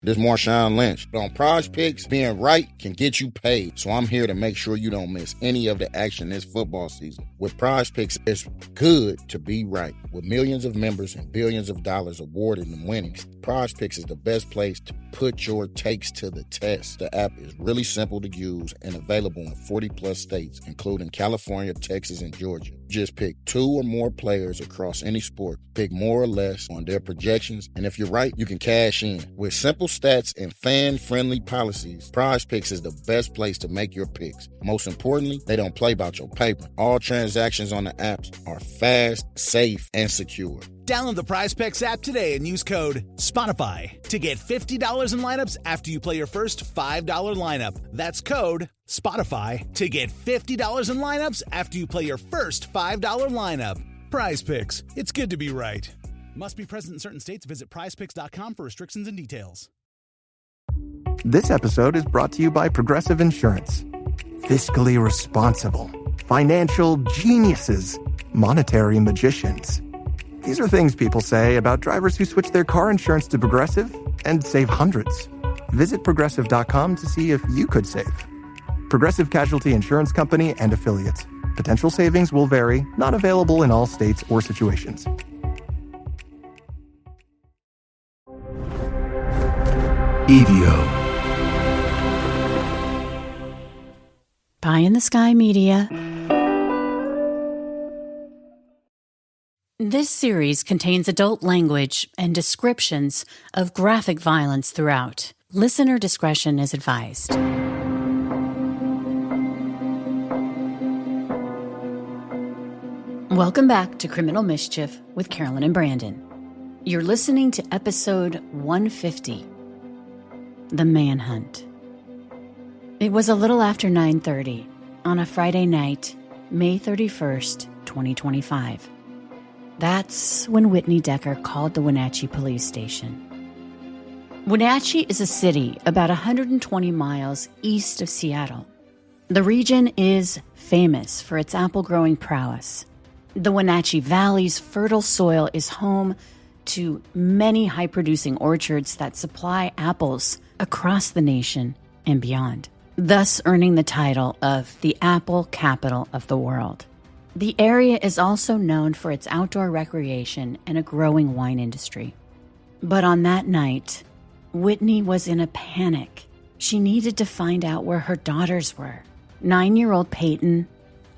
This is Marshawn Lynch. But on Prize Picks, being right can get you paid. So I'm here to make sure you don't miss any of the action this football season. With Prize Picks, it's good to be right. With millions of members and billions of dollars awarded in winnings, Prize Picks is the best place to put your takes to the test. The app is really simple to use and available in 40 plus states, including California, Texas, and Georgia. Just pick 2 or more players across any sport, pick more or less on their projections, and if you're right, you can cash in. With simple stats and fan-friendly policies, Prize Picks is the best place to make your picks. Most importantly, they don't play about your paper. All transactions on the apps are fast, safe, and secure. Download the Prize Picks app today and use code SPOTIFY to get $50 in lineups after you play your first $5 lineup. That's code SPOTIFY to get $50 in lineups after you play your first $5 lineup. Prize Picks. It's good to be right. Must be present in certain states. Visit prizepicks.com for restrictions and details. This episode is brought to you by Progressive Insurance. Fiscally responsible, financial geniuses, monetary magicians. These are things people say about drivers who switch their car insurance to Progressive and save hundreds. Visit Progressive.com to see if you could save. Progressive Casualty Insurance Company and Affiliates. Potential savings will vary, not available in all states or situations. EVO. Pie in the Sky Media. This series contains adult language and descriptions of graphic violence throughout. Listener discretion is advised. Welcome back to Criminal Mischief with Carolyn and Brandon. You're listening to episode 150, The Manhunt. It was a little after 9:30 on a Friday night, May 31st, 2025. That's when Whitney Decker called the Wenatchee police station. Wenatchee is a city about 120 miles east of Seattle. The region is famous for its apple-growing prowess. The Wenatchee Valley's fertile soil is home to many high-producing orchards that supply apples across the nation and beyond, thus earning the title of the apple capital of the world. The area is also known for its outdoor recreation and a growing wine industry. But on that night, Whitney was in a panic. She needed to find out where her daughters were: 9-year-old Peyton,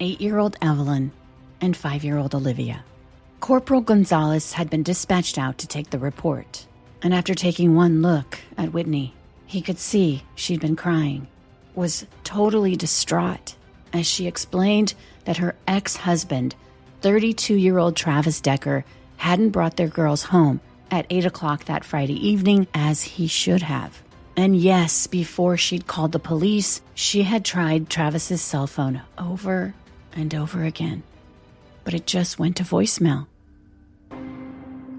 8-year-old Evelyn, and 5-year-old Olivia. Corporal Gonzalez had been dispatched out to take the report, and after taking one look at Whitney, he could see she'd been crying, was totally distraught as she explained that her ex-husband, 32-year-old Travis Decker, hadn't brought their girls home at 8 o'clock that Friday evening as he should have. And yes, before she'd called the police, she had tried Travis's cell phone over and over again, but it just went to voicemail,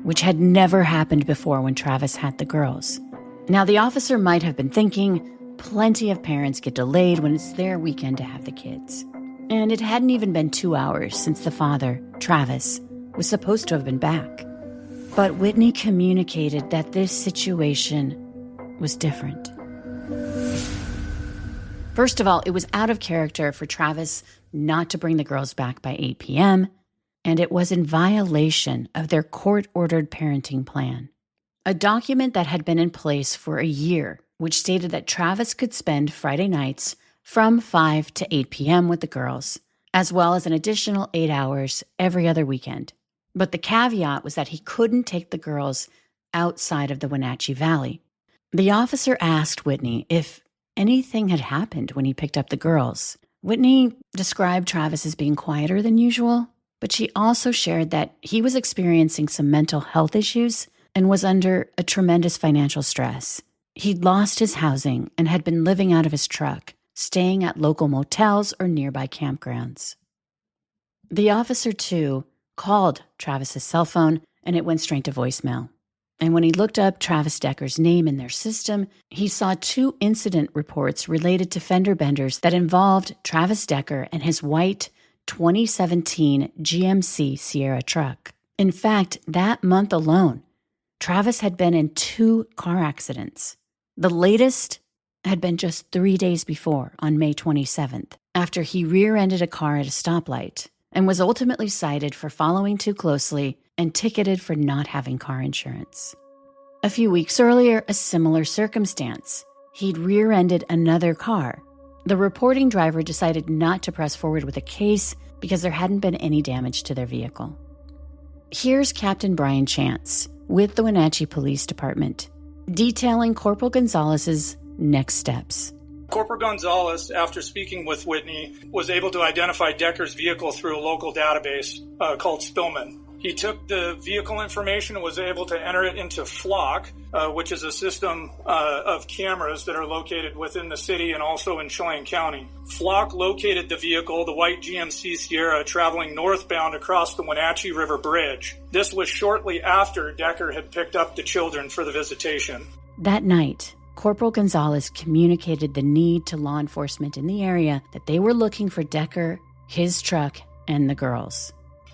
which had never happened before when Travis had the girls. Now, the officer might have been thinking, plenty of parents get delayed when it's their weekend to have the kids. And it hadn't even been 2 hours since the father, Travis, was supposed to have been back. But Whitney communicated that this situation was different. First of all, it was out of character for Travis not to bring the girls back by 8 p.m., and it was in violation of their court-ordered parenting plan, a document that had been in place for a year, which stated that Travis could spend Friday nights from 5 to 8 p.m. with the girls, as well as an additional 8 hours every other weekend. But the caveat was that he couldn't take the girls outside of the Wenatchee Valley. The officer asked Whitney if anything had happened when he picked up the girls. Whitney described Travis as being quieter than usual, but she also shared that he was experiencing some mental health issues and was under a tremendous financial stress. He'd lost his housing and had been living out of his truck, staying at local motels or nearby campgrounds. The officer, too, called Travis's cell phone, and it went straight to voicemail. And when he looked up Travis Decker's name in their system, he saw 2 incident reports related to fender benders that involved Travis Decker and his white 2017 GMC Sierra truck. In fact, that month alone, Travis had been in 2 car accidents. The latest had been just 3 days before, on May 27th, after he rear-ended a car at a stoplight and was ultimately cited for following too closely and ticketed for not having car insurance. A few weeks earlier, a similar circumstance. He'd rear-ended another car. The reporting driver decided not to press forward with a case because there hadn't been any damage to their vehicle. Here's Captain Brian Chance with the Wenatchee Police Department, detailing Corporal Gonzalez's next steps. Corporal Gonzalez, after speaking with Whitney, was able to identify Decker's vehicle through a local database called Spillman. He took the vehicle information and was able to enter it into Flock, which is a system of cameras that are located within the city and also in Chelan County. Flock located the vehicle, the white GMC Sierra, traveling northbound across the Wenatchee River Bridge. This was shortly after Decker had picked up the children for the visitation. That night, Corporal Gonzalez communicated the need to law enforcement in the area that they were looking for Decker, his truck, and the girls.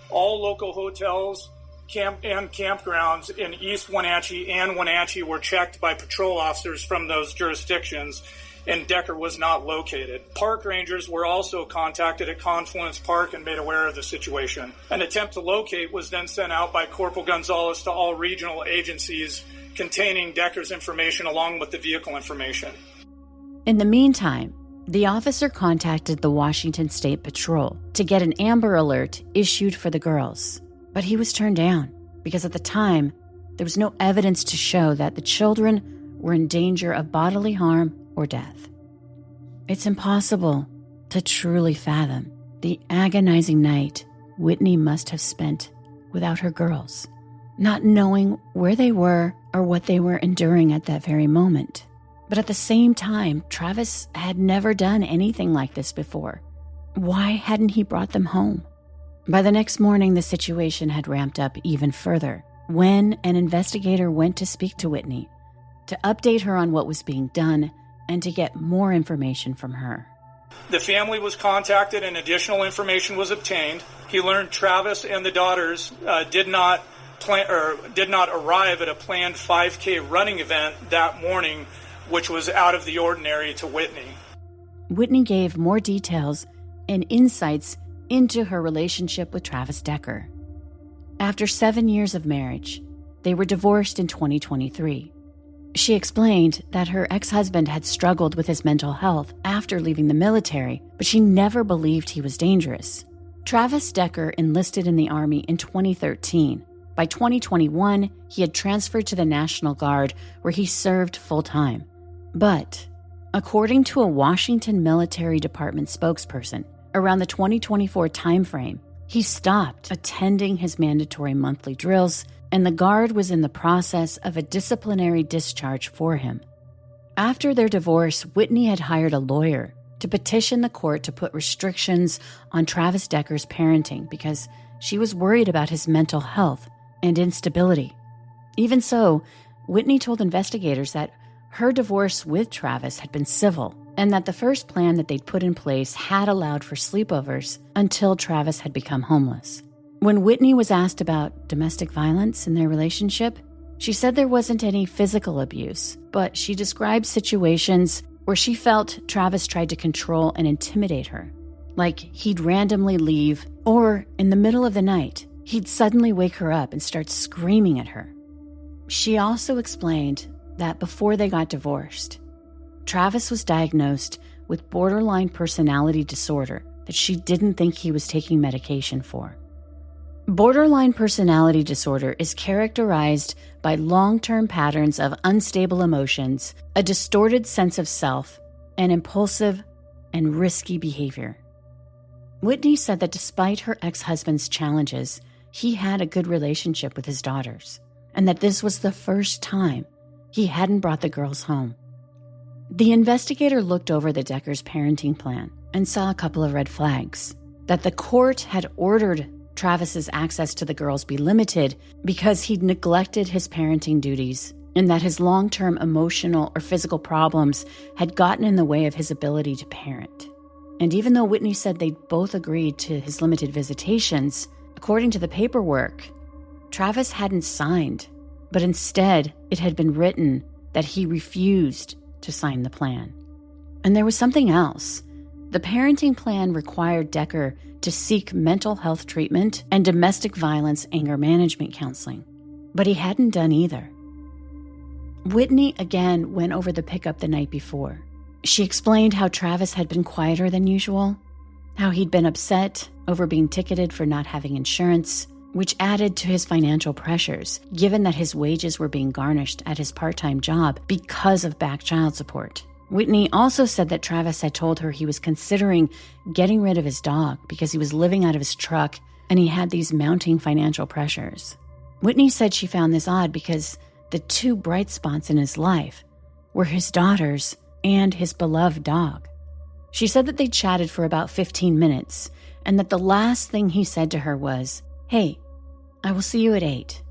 All local hotels and campgrounds in East Wenatchee and Wenatchee were checked by patrol officers from those jurisdictions, and Decker was not located. Park rangers were also contacted at Confluence Park and made aware of the situation. An attempt to locate was then sent out by Corporal Gonzalez to all regional agencies containing Decker's information along with the vehicle information. In the meantime, the officer contacted the Washington State Patrol to get an Amber Alert issued for the girls. But he was turned down because at the time, there was no evidence to show that the children were in danger of bodily harm or death. It's impossible to truly fathom the agonizing night Whitney must have spent without her girls, not knowing where they were or what they were enduring at that very moment. But at the same time, Travis had never done anything like this before. Why hadn't he brought them home? By the next morning, the situation had ramped up even further when an investigator went to speak to Whitney to update her on what was being done and to get more information from her. The family was contacted and additional information was obtained. He learned Travis and the daughters did not arrive at a planned 5K running event that morning, which was out of the ordinary to Whitney. Whitney gave more details and insights into her relationship with Travis Decker. After 7 years of marriage, they were divorced in 2023. She explained that her ex-husband had struggled with his mental health after leaving the military, but she never believed he was dangerous. Travis Decker enlisted in the Army in 2013. By 2021, he had transferred to the National Guard, where he served full-time. But, according to a Washington Military Department spokesperson, around the 2024 timeframe, he stopped attending his mandatory monthly drills, and the Guard was in the process of a disciplinary discharge for him. After their divorce, Whitney had hired a lawyer to petition the court to put restrictions on Travis Decker's parenting because she was worried about his mental health and instability. Even so, Whitney told investigators that her divorce with Travis had been civil and that the first plan that they'd put in place had allowed for sleepovers until Travis had become homeless. When Whitney was asked about domestic violence in their relationship, she said there wasn't any physical abuse, but she described situations where she felt Travis tried to control and intimidate her. Like he'd randomly leave, or in the middle of the night, he'd suddenly wake her up and start screaming at her. She also explained that before they got divorced, Travis was diagnosed with borderline personality disorder that she didn't think he was taking medication for. Borderline personality disorder is characterized by long-term patterns of unstable emotions, a distorted sense of self, and impulsive and risky behavior. Whitney said that despite her ex-husband's challenges, he had a good relationship with his daughters, and that this was the first time he hadn't brought the girls home. The investigator looked over the Deckers' parenting plan and saw a couple of red flags. That the court had ordered Travis's access to the girls be limited because he'd neglected his parenting duties, and that his long-term emotional or physical problems had gotten in the way of his ability to parent. And even though Whitney said they'd both agreed to his limited visitations, according to the paperwork, Travis hadn't signed, but instead it had been written that he refused to sign the plan. And there was something else. The parenting plan required Decker to seek mental health treatment and domestic violence anger management counseling, but he hadn't done either. Whitney again went over the pickup the night before. She explained how Travis had been quieter than usual, how he'd been upset over being ticketed for not having insurance, which added to his financial pressures, given that his wages were being garnished at his part-time job because of back child support. Whitney also said that Travis had told her he was considering getting rid of his dog because he was living out of his truck and he had these mounting financial pressures. Whitney said she found this odd because the two bright spots in his life were his daughters and his beloved dog. She said that they chatted for about 15 minutes and that the last thing he said to her was, "Hey, I will see you at 8.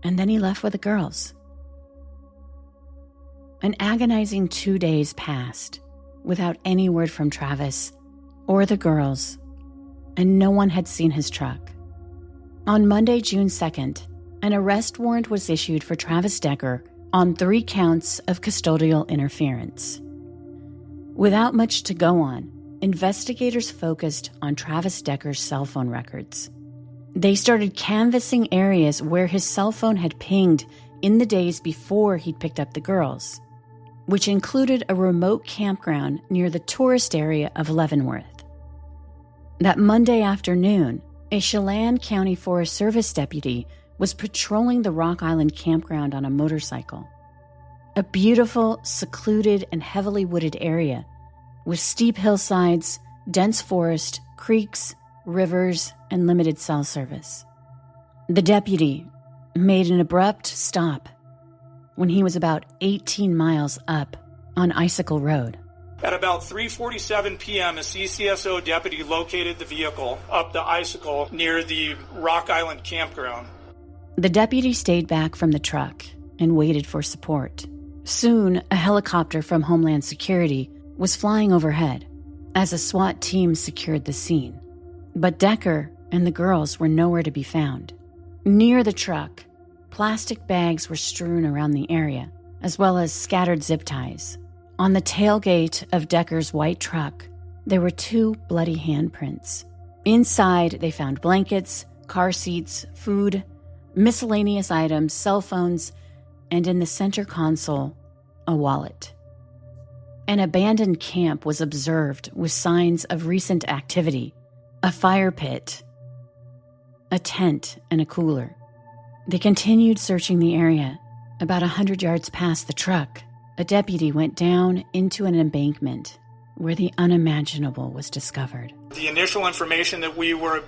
And then he left with the girls. An agonizing 2 days passed without any word from Travis or the girls, and no one had seen his truck. On Monday, June 2nd, an arrest warrant was issued for Travis Decker on 3 counts of custodial interference. Without much to go on, investigators focused on Travis Decker's cell phone records. They started canvassing areas where his cell phone had pinged in the days before he'd picked up the girls, which included a remote campground near the tourist area of Leavenworth. That Monday afternoon, a Chelan County Forest Service deputy was patrolling the Rock Island campground on a motorcycle. A beautiful, secluded, and heavily wooded area with steep hillsides, dense forest, creeks, rivers, and limited cell service. The deputy made an abrupt stop when he was about 18 miles up on Icicle Road. At about 3:47 p.m., a CCSO deputy located the vehicle up the Icicle near the Rock Island campground. The deputy stayed back from the truck and waited for support. Soon, a helicopter from Homeland Security was flying overhead as a SWAT team secured the scene. But Decker and the girls were nowhere to be found. Near the truck, plastic bags were strewn around the area, as well as scattered zip ties. On the tailgate of Decker's white truck, there were 2 bloody handprints. Inside, they found blankets, car seats, food, miscellaneous items, cell phones, and in the center console, a wallet. An abandoned camp was observed with signs of recent activity, a fire pit, a tent, and a cooler. They continued searching the area. About 100 yards past the truck, a deputy went down into an embankment where the unimaginable was discovered. The initial information that we were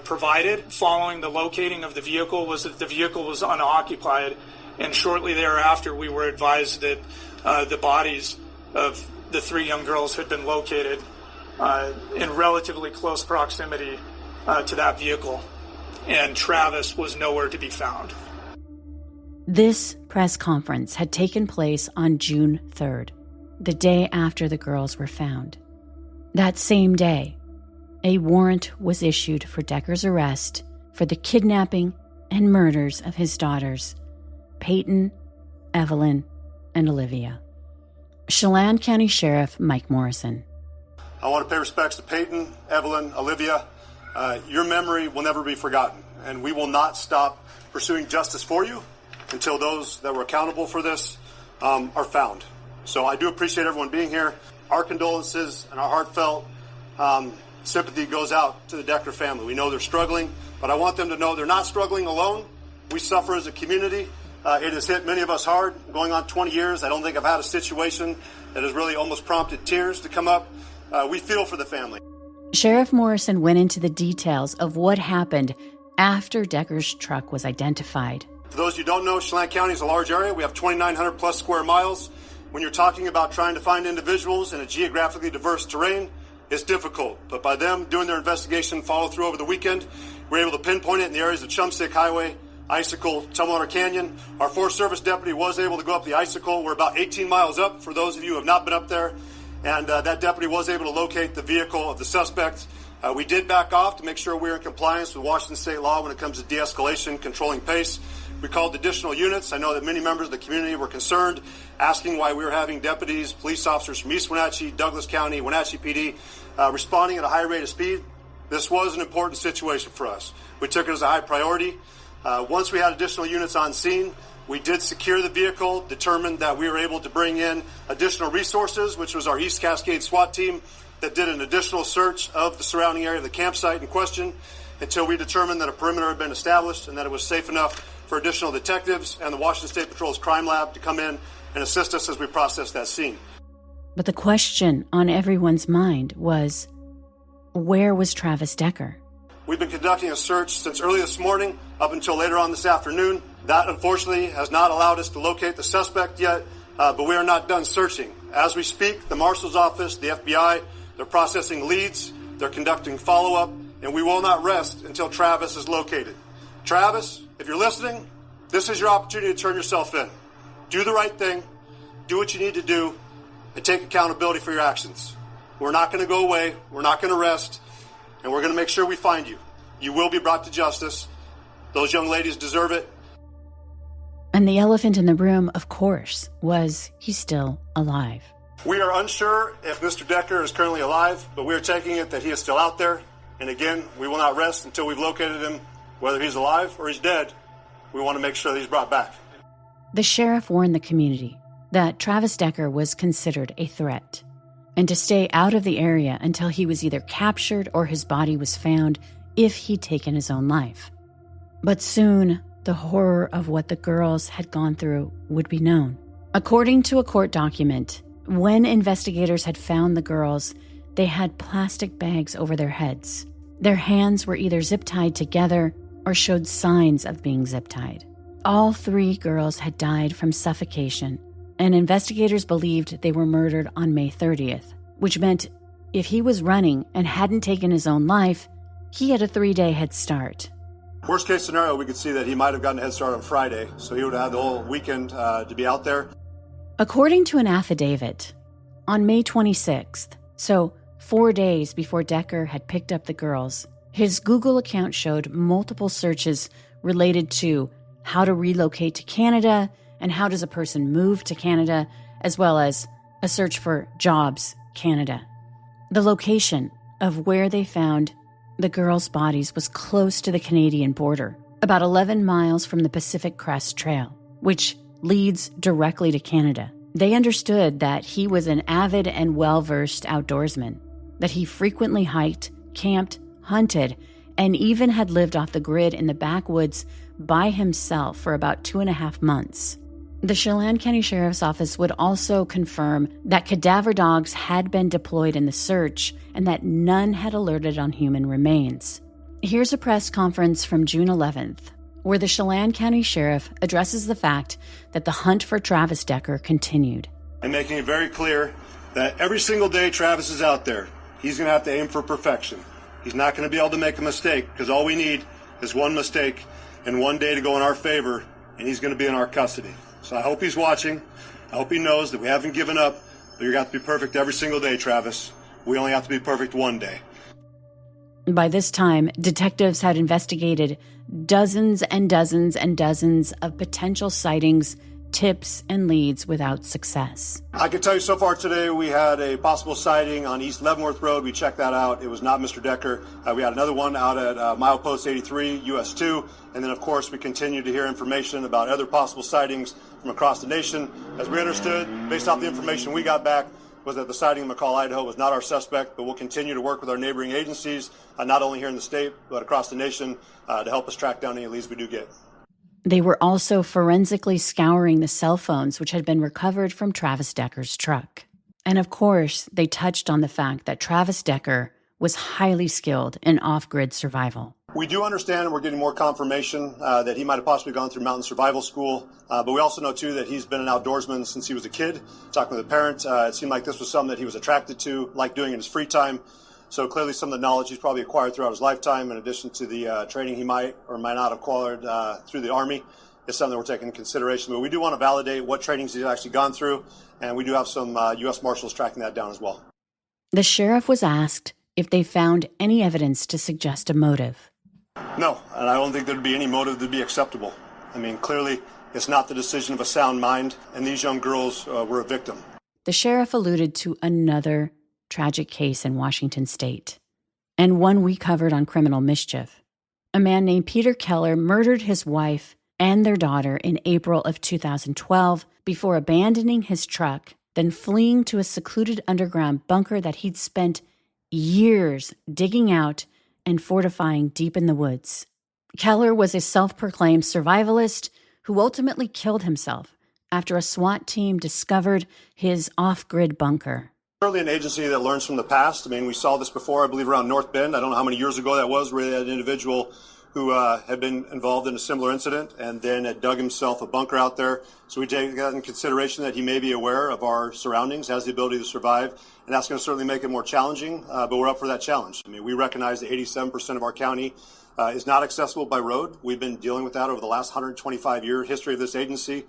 provided following the locating of the vehicle was that the vehicle was unoccupied, and shortly thereafter we were advised that the bodies of the 3 young girls had been located in relatively close proximity to that vehicle, and Travis was nowhere to be found. This press conference had taken place on June 3rd, the day after the girls were found. That same day, a warrant was issued for Decker's arrest for the kidnapping and murders of his daughters, Peyton, Evelyn, and Olivia. Chelan County Sheriff Mike Morrison. I want to pay respects to Peyton, Evelyn, Olivia. Your memory will never be forgotten, and we will not stop pursuing justice for you until those that were accountable for this are found. So I do appreciate everyone being here. Our condolences and our heartfelt sympathy goes out to the Decker family. We know they're struggling, but I want them to know they're not struggling alone. We suffer as a community. It has hit many of us hard. Going on 20 years, I don't think I've had a situation that has really almost prompted tears to come up. We feel for the family. Sheriff Morrison went into the details of what happened after Decker's truck was identified. For those of you who don't know, Chelan County is a large area. We have 2,900 plus square miles. When you're talking about trying to find individuals in a geographically diverse terrain, it's difficult. But by them doing their investigation follow through over the weekend, we're able to pinpoint it in the areas of Chumstick Highway, Icicle, Tumwater Canyon. Our Forest Service deputy was able to go up the Icicle. We're about 18 miles up for those of you who have not been up there. And that deputy was able to locate the vehicle of the suspect. We did back off to make sure we were in compliance with Washington state law when it comes to de-escalation, controlling pace. We called additional units. I know that many members of the community were concerned, asking why we were having deputies, police officers from East Wenatchee, Douglas County, Wenatchee PD, responding at a high rate of speed. This was an important situation for us. We took it as a high priority. Once we had additional units on scene, we did secure the vehicle, determined that we were able to bring in additional resources, which was our East Cascade SWAT team that did an additional search of the surrounding area of the campsite in question until we determined that a perimeter had been established and that it was safe enough for additional detectives and the Washington State Patrol's crime lab to come in and assist us as we process that scene. But the question on everyone's mind was, where was Travis Decker? We've been conducting a search since early this morning up until later on this afternoon. That, unfortunately, has not allowed us to locate the suspect yet, but we are not done searching. As we speak, the Marshal's Office, the FBI, they're processing leads, they're conducting follow-up, and we will not rest until Travis is located. Travis, if you're listening, this is your opportunity to turn yourself in. Do the right thing, do what you need to do, and take accountability for your actions. We're not going to go away, we're not going to rest, and we're going to make sure we find you. You will be brought to justice. Those young ladies deserve it. And the elephant in the room, of course, was he's still alive. We are unsure if Mr. Decker is currently alive, but we are taking it that he is still out there. And again, we will not rest until we've located him. Whether he's alive or he's dead, we want to make sure that he's brought back. The sheriff warned the community that Travis Decker was considered a threat and to stay out of the area until he was either captured or his body was found if he'd taken his own life. But soon, the horror of what the girls had gone through would be known. According to a court document, when investigators had found the girls, they had plastic bags over their heads. Their hands were either zip-tied together or showed signs of being zip-tied. All 3 girls had died from suffocation, and investigators believed they were murdered on May 30th, which meant if he was running and hadn't taken his own life, he had a 3-day head start. Worst case scenario, we could see that he might have gotten a head start on Friday, so he would have had the whole weekend to be out there. According to an affidavit, on May 26th, so 4 days before Decker had picked up the girls, his Google account showed multiple searches related to how to relocate to Canada and how does a person move to Canada, as well as a search for jobs, Canada. The location of where they found the girls' bodies was close to the Canadian border, about 11 miles from the Pacific Crest Trail, which leads directly to Canada. They understood that he was an avid and well-versed outdoorsman, that he frequently hiked, camped, hunted, and even had lived off the grid in the backwoods by himself for about 2.5 months. The Chelan County Sheriff's Office would also confirm that cadaver dogs had been deployed in the search and that none had alerted on human remains. Here's a press conference from June 11th, where the Chelan County Sheriff addresses the fact that the hunt for Travis Decker continued. And making it very clear that every single day Travis is out there, he's going to have to aim for perfection. He's not going to be able to make a mistake, because all we need is one mistake and one day to go in our favor, and he's going to be in our custody. So I hope he's watching. I hope he knows that we haven't given up, but you're going to have to be perfect every single day, Travis. We only have to be perfect one day. By this time, detectives had investigated dozens and dozens and dozens of potential sightings, tips, and leads without success. I can tell you so far today we had a possible sighting on East Leavenworth Road. We checked that out. It was not Mr. Decker. We had another one out at milepost 83, US 2. And then, of course, we continue to hear information about other possible sightings from across the nation. As we understood, based off the information we got back, was that the sighting in McCall, Idaho was not our suspect, but we'll continue to work with our neighboring agencies, not only here in the state, but across the nation, to help us track down any leads we do get. They were also forensically scouring the cell phones which had been recovered from Travis Decker's truck. And of course, they touched on the fact that Travis Decker was highly skilled in off-grid survival. We do understand, and we're getting more confirmation, that he might have possibly gone through mountain survival school. But we also know, too, that he's been an outdoorsman since he was a kid. Talking with the parents, it seemed like this was something that he was attracted to, liked doing in his free time. So clearly some of the knowledge he's probably acquired throughout his lifetime, in addition to the training he might or might not have acquired through the Army, is something that we're taking into consideration. But we do want to validate what trainings he's actually gone through, and we do have some U.S. Marshals tracking that down as well. The sheriff was asked if they found any evidence to suggest a motive. No, and I don't think there'd be any motive that'd be acceptable. I mean, clearly, it's not the decision of a sound mind, and these young girls were a victim. The sheriff alluded to another tragic case in Washington state, and one we covered on Criminal Mischief. A man named Peter Keller murdered his wife and their daughter in April of 2012 before abandoning his truck, then fleeing to a secluded underground bunker that he'd spent years digging out and fortifying deep in the woods. Keller was a self-proclaimed survivalist who ultimately killed himself after a SWAT team discovered his off-grid bunker. Certainly an agency that learns from the past. I mean, we saw this before, I believe, around North Bend. I don't know how many years ago that was, where they had an individual who had been involved in a similar incident and then had dug himself a bunker out there. So we take that in consideration that he may be aware of our surroundings, has the ability to survive, and that's going to certainly make it more challenging, but we're up for that challenge. I mean, we recognize that 87% of our county is not accessible by road. We've been dealing with that over the last 125-year history of this agency.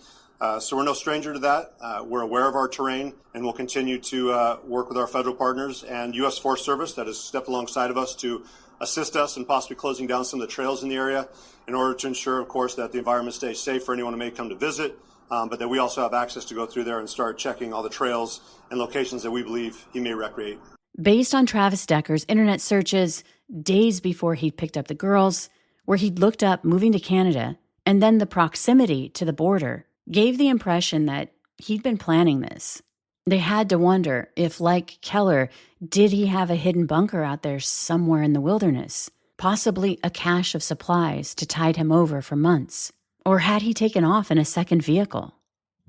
So we're no stranger to that. We're aware of our terrain, and we'll continue to work with our federal partners and U.S. Forest Service that has stepped alongside of us to assist us in possibly closing down some of the trails in the area in order to ensure, of course, that the environment stays safe for anyone who may come to visit, but that we also have access to go through there and start checking all the trails and locations that we believe he may recreate. Based on Travis Decker's internet searches, days before he'd picked up the girls, where he'd looked up moving to Canada, and then the proximity to the border, gave the impression that he'd been planning this. They had to wonder if, like Keller, did he have a hidden bunker out there somewhere in the wilderness, possibly a cache of supplies to tide him over for months? Or had he taken off in a second vehicle?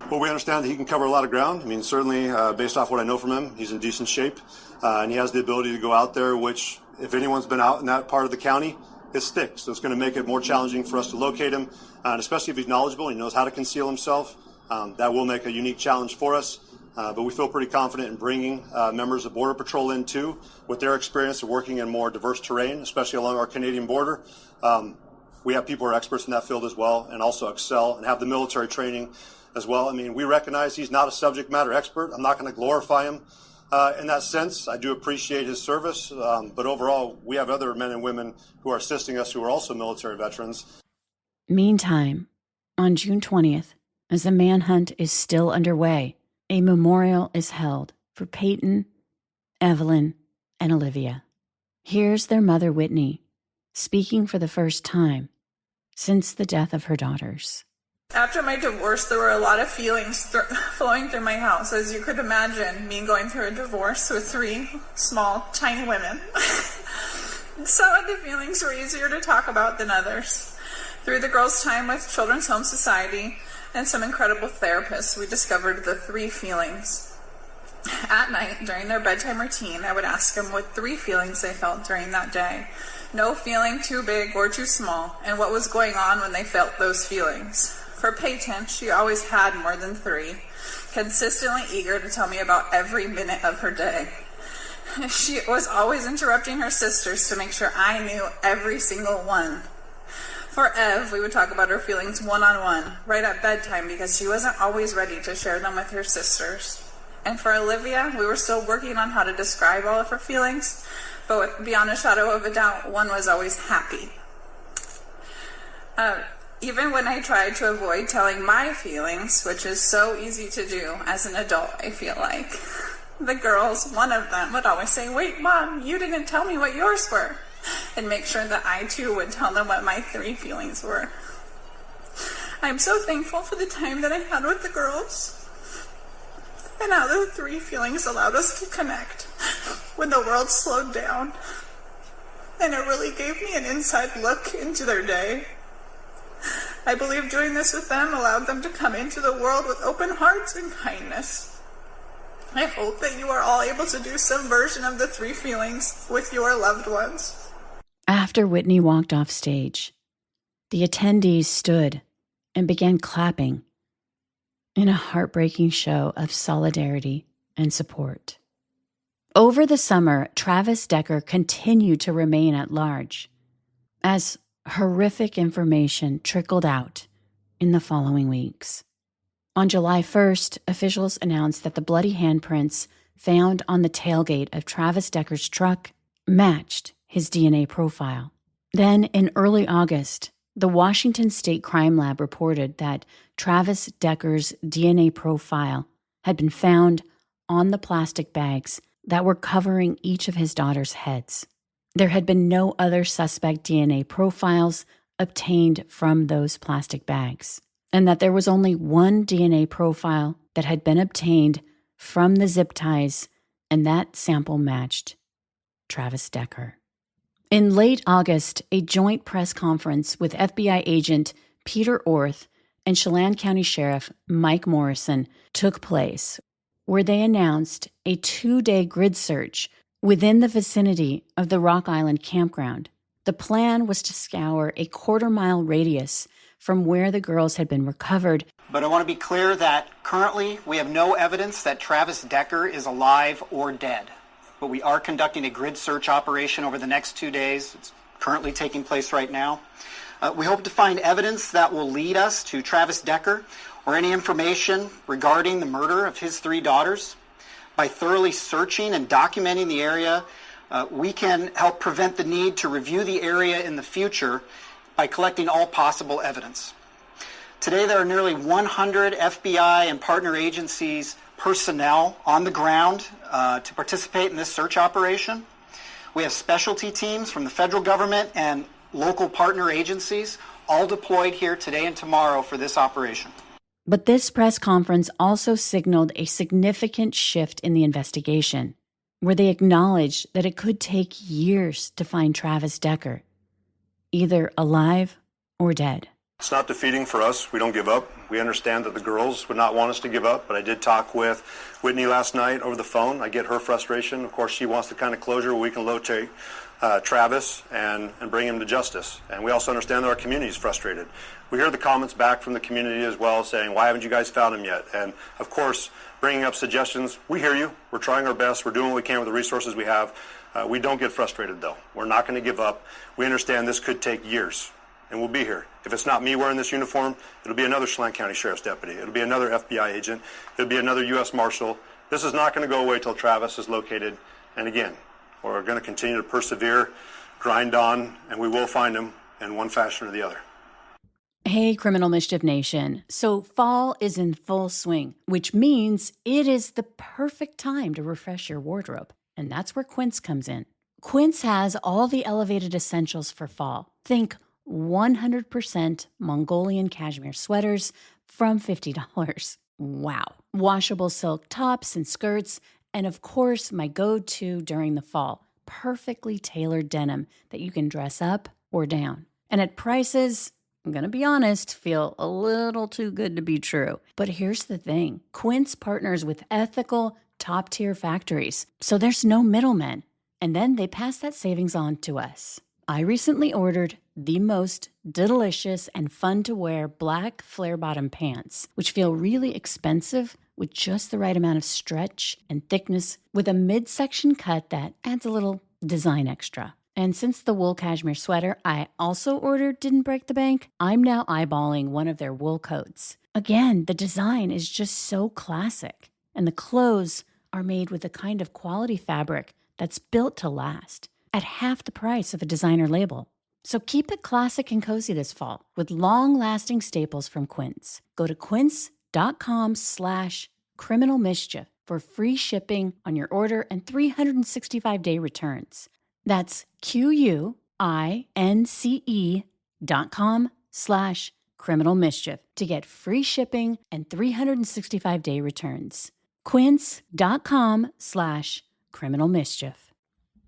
Well, we understand that he can cover a lot of ground. I mean, certainly, based off what I know from him, he's in decent shape, and he has the ability to go out there, which, if anyone's been out in that part of the county, it's thick. So it's going to make it more challenging for us to locate him, and especially if he's knowledgeable and he knows how to conceal himself. That will make a unique challenge for us. But we feel pretty confident in bringing members of Border Patrol in, too, with their experience of working in more diverse terrain, especially along our Canadian border. We have people who are experts in that field as well and also excel and have the military training as well. I mean, we recognize he's not a subject matter expert. I'm not going to glorify him in that sense. I do appreciate his service, but overall, we have other men and women who are assisting us who are also military veterans. Meantime, on June 20th, as the manhunt is still underway, a memorial is held for Peyton, Evelyn, and Olivia. Here's their mother, Whitney, speaking for the first time since the death of her daughters. After my divorce, there were a lot of feelings flowing through my house. As you could imagine, me going through a divorce with 3 small, tiny women. Some of the feelings were easier to talk about than others. Through the girls' time with Children's Home Society and some incredible therapists, we discovered the 3 feelings. At night, during their bedtime routine, I would ask them what 3 feelings they felt during that day. No feeling too big or too small, and what was going on when they felt those feelings. For Peyton, she always had more than 3, consistently eager to tell me about every minute of her day. She was always interrupting her sisters to make sure I knew every single one. For Ev, we would talk about her feelings one-on-one, right at bedtime, because she wasn't always ready to share them with her sisters. And for Olivia, we were still working on how to describe all of her feelings, but beyond a shadow of a doubt, one was always happy. Even when I tried to avoid telling my feelings, which is so easy to do as an adult, I feel like, the girls, one of them, would always say, "Wait, Mom, you didn't tell me what yours were," and make sure that I, too, would tell them what my 3 feelings were. I'm so thankful for the time that I had with the girls, and how the 3 feelings allowed us to connect when the world slowed down, and it really gave me an inside look into their day. I believe doing this with them allowed them to come into the world with open hearts and kindness. I hope that you are all able to do some version of the 3 feelings with your loved ones. After Whitney walked off stage, the attendees stood and began clapping in a heartbreaking show of solidarity and support. Over the summer, Travis Decker continued to remain at large as horrific information trickled out in the following weeks. On July 1st, officials announced that the bloody handprints found on the tailgate of Travis Decker's truck matched his DNA profile. Then, in early August, The Washington State Crime Lab reported that Travis Decker's DNA profile had been found on the plastic bags that were covering each of his daughter's heads. There had been no other suspect DNA profiles obtained from those plastic bags, and that there was only one DNA profile that had been obtained from the zip ties, and that sample matched Travis Decker. In late August, a joint press conference with FBI agent Peter Orth and Chelan County Sheriff Mike Morrison took place, where they announced a 2-day grid search within the vicinity of the Rock Island campground. The plan was to scour a quarter-mile radius from where the girls had been recovered. But I want to be clear that currently we have no evidence that Travis Decker is alive or dead. But we are conducting a grid search operation over the next 2 days. It's currently taking place right now. We hope to find evidence that will lead us to Travis Decker or any information regarding the murder of his 3 daughters. By thoroughly searching and documenting the area, we can help prevent the need to review the area in the future by collecting all possible evidence. Today, there are nearly 100 FBI and partner agencies personnel on the ground to participate in this search operation. We have specialty teams from the federal government and local partner agencies all deployed here today and tomorrow for this operation. But this press conference also signaled a significant shift in the investigation, where they acknowledged that it could take years to find Travis Decker, either alive or dead. It's not defeating for us. We don't give up. We understand that the girls would not want us to give up, but I did talk with Whitney last night over the phone. I get her frustration. Of course, she wants the kind of closure where we can locate Travis and bring him to justice. And we also understand that our community is frustrated. We hear the comments back from the community as well saying, why haven't you guys found him yet? And of course, bringing up suggestions, we hear you. We're trying our best. We're doing what we can with the resources we have. We don't get frustrated, though. We're not going to give up. We understand this could take years. And we'll be here. If it's not me wearing this uniform, it'll be another Chelan County Sheriff's deputy. It'll be another FBI agent. It'll be another U.S. Marshal. This is not going to go away till Travis is located. And again, we're going to continue to persevere, grind on, and we will find him in one fashion or the other. Hey, Criminal Mischief Nation. So fall is in full swing, which means it is the perfect time to refresh your wardrobe. And that's where Quince comes in. Quince has all the elevated essentials for fall. Think 100% Mongolian cashmere sweaters from $50. Wow. Washable silk tops and skirts, and of course, my go-to during the fall, perfectly tailored denim that you can dress up or down. And at prices, I'm going to be honest, feel a little too good to be true. But here's the thing. Quince partners with ethical, top-tier factories, so there's no middlemen. And then they pass that savings on to us. I recently ordered the most delicious and fun-to-wear black flare-bottom pants, which feel really expensive with just the right amount of stretch and thickness, with a midsection cut that adds a little design extra. And since the wool cashmere sweater I also ordered didn't break the bank, I'm now eyeballing one of their wool coats. Again, the design is just so classic, and the clothes are made with the kind of quality fabric that's built to last, at half the price of a designer label. So keep it classic and cozy this fall with long-lasting staples from Quince. Go to quince.com/Criminal Mischief for free shipping on your order and 365-day returns. That's QUINCE.com/Criminal Mischief to get free shipping and 365-day returns. Quince.com/Criminal Mischief.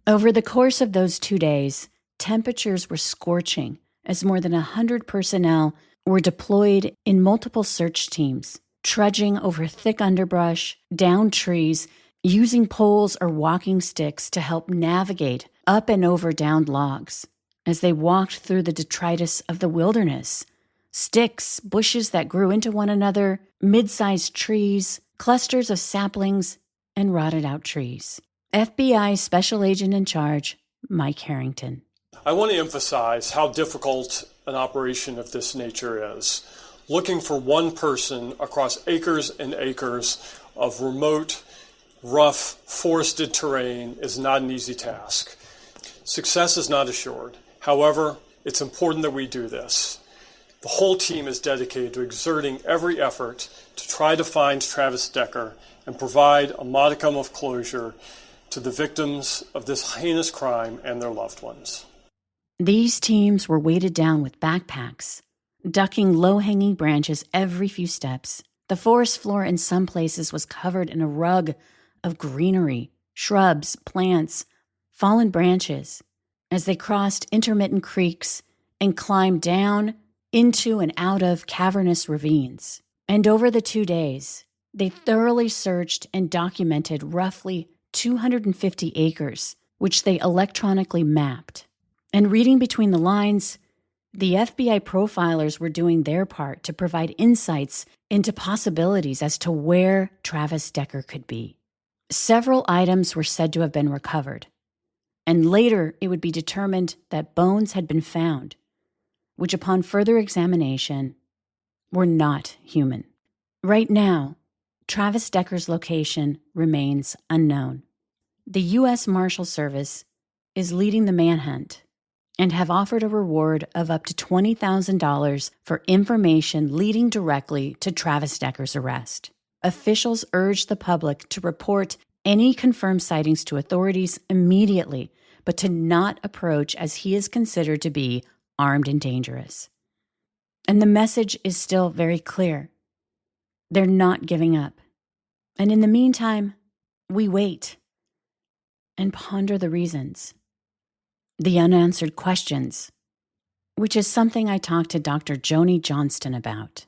Over the course of those 2 days, temperatures were scorching as more than 100 personnel were deployed in multiple search teams, trudging over thick underbrush, down trees, using poles or walking sticks to help navigate up and over downed logs as they walked through the detritus of the wilderness. Sticks, bushes that grew into one another, mid-sized trees, clusters of saplings, and rotted out trees. FBI Special Agent in Charge, Mike Harrington. I want to emphasize how difficult an operation of this nature is. Looking for one person across acres and acres of remote, rough, forested terrain is not an easy task. Success is not assured. However, It's important that we do this. The whole team is dedicated to exerting every effort to try to find Travis Decker and provide a modicum of closure to the victims of this heinous crime and their loved ones. These teams were weighted down with backpacks, ducking low-hanging branches every few steps. The forest floor in some places was covered in a rug of greenery, shrubs, plants, fallen branches, as they crossed intermittent creeks and climbed down into and out of cavernous ravines. And over the 2 days, they thoroughly searched and documented roughly 250 acres, which they electronically mapped. And reading between the lines, the FBI profilers were doing their part to provide insights into possibilities as to where Travis Decker could be. Several items were said to have been recovered, and later it would be determined that bones had been found, which upon further examination were not human. Right now, Travis Decker's location remains unknown. The U.S. Marshal Service is leading the manhunt and have offered a reward of up to $20,000 for information leading directly to Travis Decker's arrest. Officials urge the public to report any confirmed sightings to authorities immediately, but to not approach as he is considered to be armed and dangerous. And the message is still very clear. They're not giving up. And in the meantime, we wait and ponder the reasons, the unanswered questions, which is something I talked to Dr. Joni Johnston about.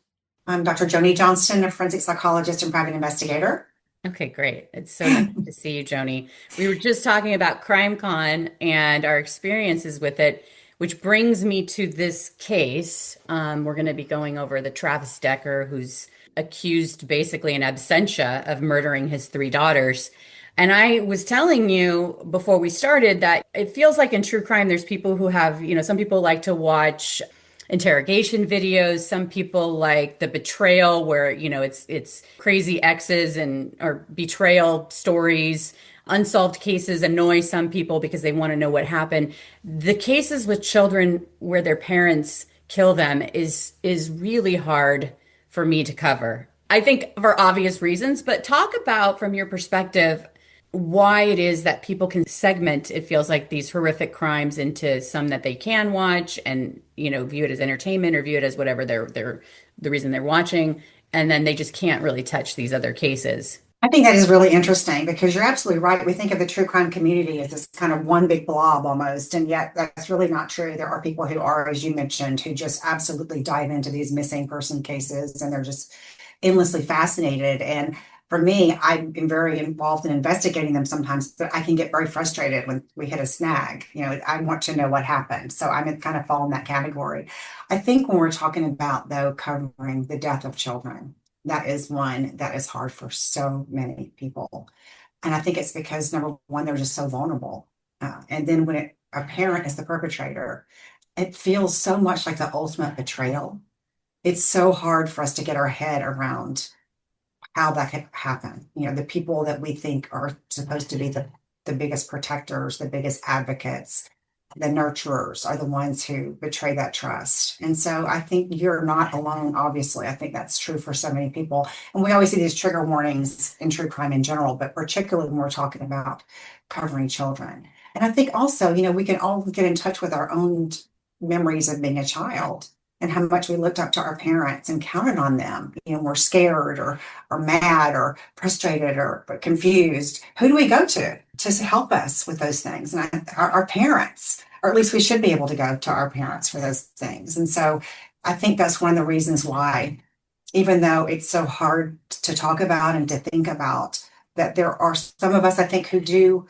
I'm Dr. Joni Johnston, a forensic psychologist and private investigator. Okay, great. It's so nice to see you, Joni. We were just talking about CrimeCon and our experiences with it, which brings me to this case. We're going to be going over the Travis Decker, who's accused basically in absentia of murdering his 3 daughters. And I was telling you before we started that it feels like in true crime, there's people who have, some people like to watch interrogation videos. Some people like the betrayal where, it's crazy exes or betrayal stories. Unsolved cases annoy some people because they want to know what happened. The cases with children where their parents kill them is really hard for me to cover. I think for obvious reasons, but talk about from your perspective why it is that people can segment, it feels like, these horrific crimes into some that they can watch and, view it as entertainment or view it as whatever they're the reason they're watching. And then they just can't really touch these other cases. I think that is really interesting because you're absolutely right. We think of the true crime community as this kind of one big blob almost, and yet that's really not true. There are people who are, as you mentioned, who just absolutely dive into these missing person cases and they're just endlessly fascinated. And for me, I've been very involved in investigating them sometimes, but I can get very frustrated when we hit a snag. I want to know what happened. So I'm kind of fall in that category. I think when we're talking about, though, covering the death of children, that is one that is hard for so many people. And I think it's because, number one, they're just so vulnerable. And then when a parent is the perpetrator, it feels so much like the ultimate betrayal. It's so hard for us to get our head around how that could happen. The people that we think are supposed to be the biggest protectors, the biggest advocates, the nurturers are the ones who betray that trust. And so I think you're not alone, obviously. I think that's true for so many people. And we always see these trigger warnings in true crime in general, but particularly when we're talking about covering children. And I think also, we can all get in touch with our own memories of being a child and how much we looked up to our parents and counted on them. We're scared or mad or frustrated or confused. Who do we go to help us with those things? And our parents, or at least we should be able to go to our parents for those things. And so I think that's one of the reasons why, even though it's so hard to talk about and to think about, that there are some of us, I think, who do.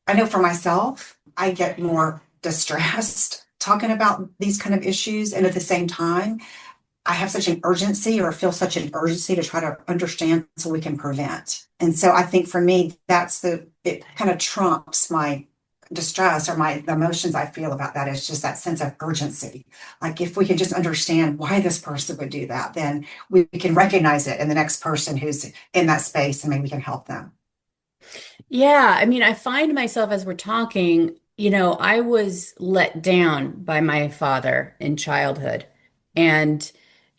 I know for myself, I get more distressed talking about these kind of issues. And at the same time, I have such an urgency or feel such an urgency to try to understand so we can prevent. And so I think for me, it kind of trumps my distress or the emotions I feel about that. It's just that sense of urgency. Like if we can just understand why this person would do that, then we can recognize it in the next person who's in that space and maybe we can help them. Yeah. I mean, I find myself as we're talking, I was let down by my father in childhood, and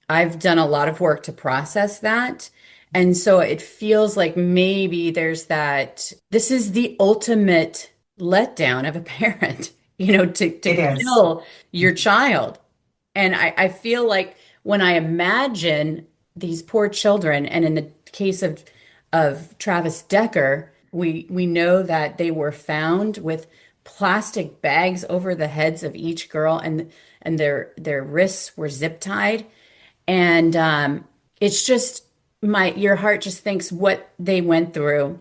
I've done a lot of work to process that. And so it feels like maybe there's that, this is the ultimate letdown of a parent, to It is. kill your child. And I feel like when I imagine these poor children, and in the case of Travis Decker, we know that they were found with plastic bags over the heads of each girl, and their wrists were zip tied. And it's just your heart just thinks what they went through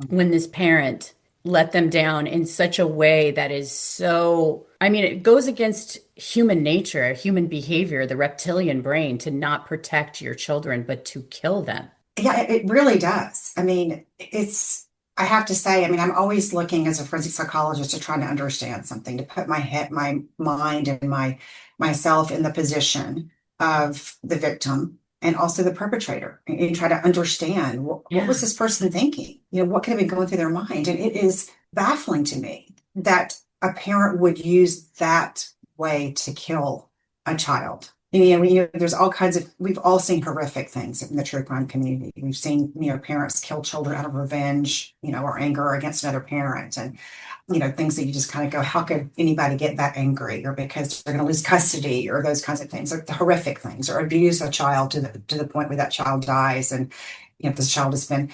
when this parent let them down in such a way that is so, I mean, it goes against human nature, human behavior, the reptilian brain, to not protect your children, but to kill them. Yeah, it really does. I mean, I have to say, I mean, I'm always looking as a forensic psychologist to try to understand something, to put my mind and myself in the position of the victim and also the perpetrator, and try to understand what was this person thinking? What could have been going through their mind? And it is baffling to me that a parent would use that way to kill a child. There's all kinds of, we've all seen horrific things in the true crime community. We've seen, parents kill children out of revenge, or anger against another parent. And, things that you just kind of go, how could anybody get that angry? Or because they're going to lose custody, or those kinds of things, like the horrific things, or abuse a child to the point where that child dies. And, this child has been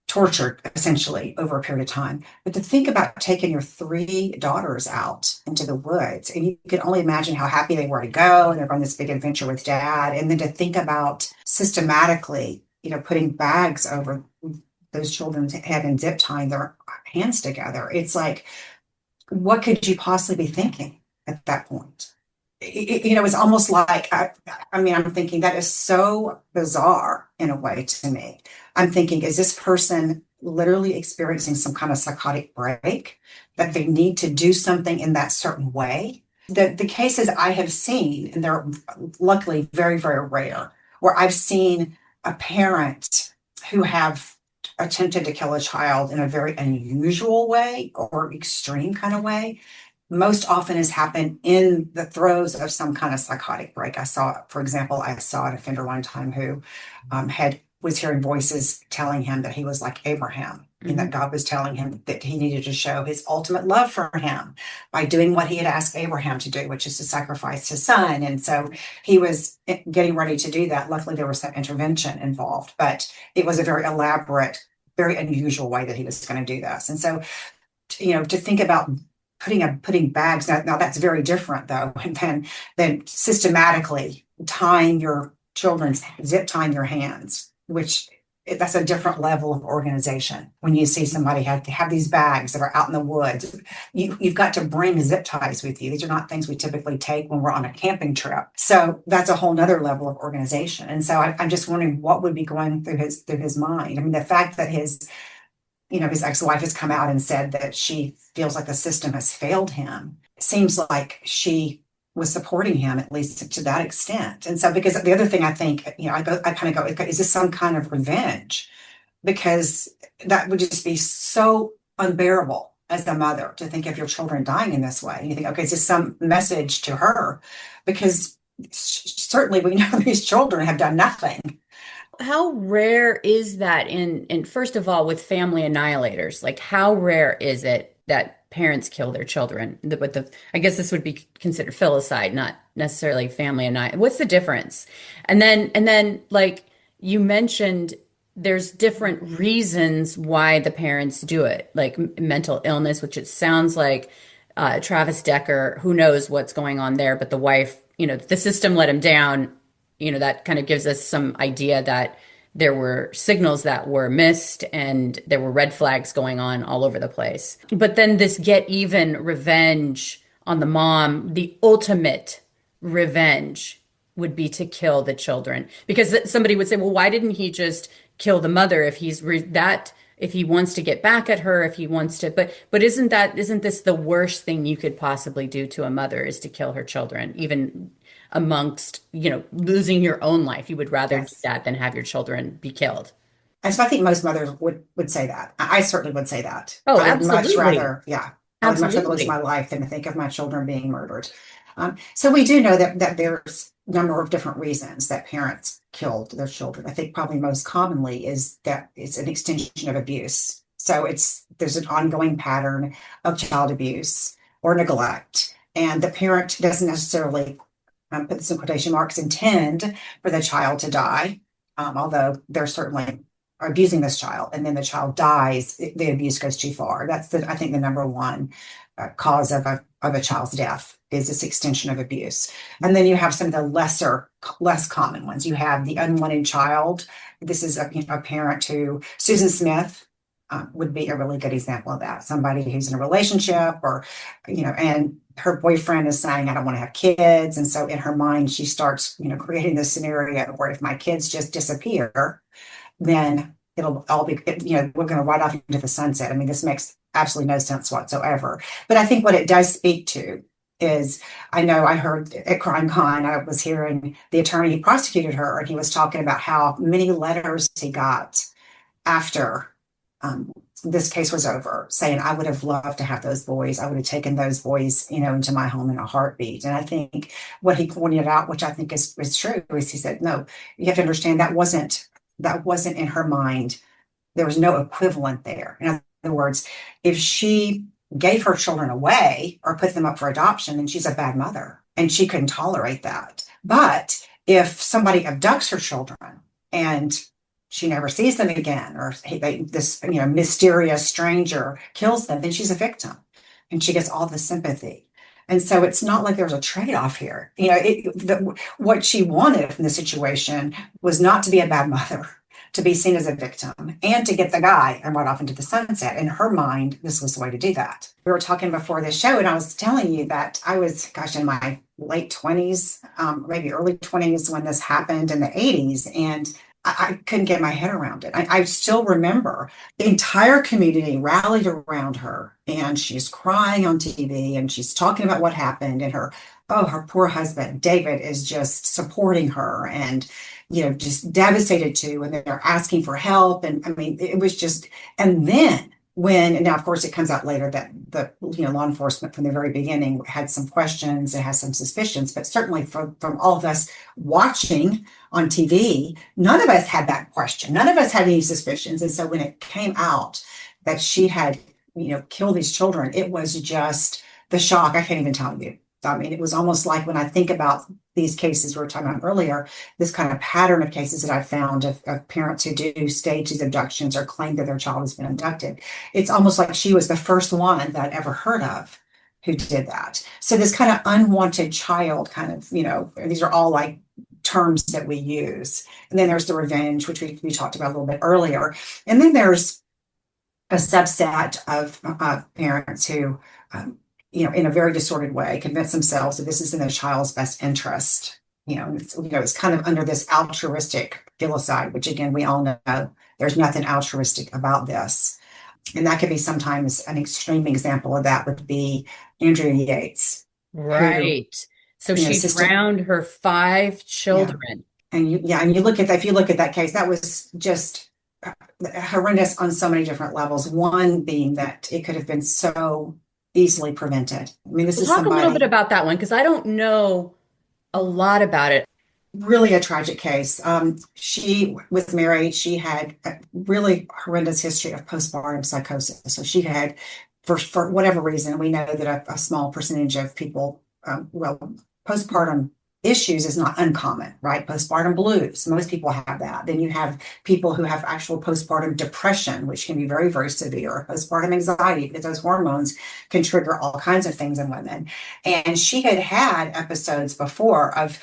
tortured essentially over a period of time. But to think about taking your 3 daughters out into the woods, and you can only imagine how happy they were to go, and they're on this big adventure with dad. And then to think about systematically, putting bags over those children's head and zip tying their hands together. It's like, what could you possibly be thinking at that point? It's almost like, I'm thinking that is so bizarre in a way to me. I'm thinking, is this person literally experiencing some kind of psychotic break, that they need to do something in that certain way? The cases I have seen, and they're luckily very, very rare, where I've seen a parent who have attempted to kill a child in a very unusual way or extreme kind of way, most often has happened in the throes of some kind of psychotic break. For example, I saw an offender one time who was hearing voices telling him that he was like Abraham, and that God was telling him that he needed to show his ultimate love for him by doing what he had asked Abraham to do, which is to sacrifice his son. And so he was getting ready to do that. Luckily, there was some intervention involved, but it was a very elaborate, very unusual way that he was going to do this. And so, to think about putting bags, now that's very different though, than systematically tying your children's, zip tying your hands, which that's a different level of organization. When you see somebody have these bags that are out in the woods, you've got to bring zip ties with you. These are not things we typically take when we're on a camping trip. So that's a whole nother level of organization. And so I'm just wondering what would be going through his mind. I mean, the fact that his ex-wife has come out and said that she feels like the system has failed him. It seems like she was supporting him, at least to that extent. And so, because the other thing I think, I kind of go, is this some kind of revenge? Because that would just be so unbearable as a mother to think of your children dying in this way. And you think, okay, is this some message to her? Because certainly we know these children have done nothing. How rare is that in first of all, with family annihilators? Like, how rare is it that parents kill their children? I guess this would be considered filicide, not necessarily family annihilation. What's the difference? And then, like you mentioned, there's different reasons why the parents do it, like mental illness, which it sounds like Travis Decker, who knows what's going on there, but the wife, the system let him down. That kind of gives us some idea that there were signals that were missed and there were red flags going on all over the place. But then this get even revenge on the mom, the ultimate revenge would be to kill the children. Because somebody would say, well, why didn't he just kill the mother if if he wants to get back at her, if he wants to, but isn't this the worst thing you could possibly do to a mother, is to kill her children, even amongst, losing your own life? You would rather do that than have your children be killed. And so I think most mothers would say that. I certainly would say that. Oh, I would absolutely. much rather, yeah. I would much rather lose my life than to think of my children being murdered. So we do know that there's a number of different reasons that parents killed their children. I think probably most commonly is that it's an extension of abuse. So there's an ongoing pattern of child abuse or neglect, and the parent doesn't necessarily, put this in quotation marks, intend for the child to die, although they're certainly are abusing this child, and then the child dies, the abuse goes too far. That's I think the number one cause of a child's death is this extension of abuse. And then you have some of the less common ones. You have the unwanted child. This is a parent who, Susan Smith would be a really good example of that. Somebody who's in a relationship, or and her boyfriend is saying, I don't want to have kids. And so in her mind, she starts, creating this scenario where if my kids just disappear, then it'll all be, we're going to ride off into the sunset. I mean, this makes absolutely no sense whatsoever. But I think what it does speak to is, I know I heard at CrimeCon, I was hearing the attorney who prosecuted her, and he was talking about how many letters he got after this case was over, saying, I would have loved to have those boys. I would have taken those boys, into my home in a heartbeat. And I think what he pointed out, which I think is true, is he said, no, you have to understand that wasn't in her mind. There was no equivalent there. In other words, if she gave her children away or put them up for adoption, then she's a bad mother, and she couldn't tolerate that. But if somebody abducts her children and she never sees them again, or this mysterious stranger kills them, then she's a victim, and she gets all the sympathy. And so it's not like there's a trade-off here. What she wanted from the situation was not to be a bad mother, to be seen as a victim, and to get the guy and ride off into the sunset. In her mind, this was the way to do that. We were talking before this show, and I was telling you that I was, in my late 20s, maybe early 20s when this happened in the 80s, and I couldn't get my head around it. I still remember the entire community rallied around her, and she's crying on TV, and she's talking about what happened, and her poor husband, David, is just supporting her and, just devastated too. And they're asking for help. And I mean, it was just, and then now, of course, it comes out later that the, law enforcement from the very beginning had some questions and has some suspicions, but certainly from all of us watching on TV, none of us had that question. None of us had any suspicions. And so when it came out that she had, killed these children, it was just the shock. I can't even tell you. I mean, it was almost like when I think about these cases we were talking about earlier, this kind of pattern of cases that I've found of parents who do stage these abductions or claim that their child has been abducted. It's almost like she was the first one that I'd ever heard of who did that. So this kind of unwanted child kind of, these are all like terms that we use. And then there's the revenge, which we talked about a little bit earlier. And then there's a subset of parents who, in a very disordered way, convince themselves that this is in the child's best interest. It's kind of under this altruistic filicide, which again, we all know there's nothing altruistic about this. And that could be sometimes an extreme example of that would be Andrea Yates. Right. So she drowned her 5 children. Yeah. And you look at that, if you look at that case, that was just horrendous on so many different levels. One being that it could have been so easily prevented. I mean, this is talk a little bit about that one, because I don't know a lot about it. Really a tragic case. She was married. She had a really horrendous history of postpartum psychosis. So she had, for whatever reason, we know that a small percentage of people, postpartum issues is not uncommon, right? Postpartum blues, most people have that. Then you have people who have actual postpartum depression, which can be very, very severe. Postpartum anxiety, because those hormones can trigger all kinds of things in women. And she had had episodes before of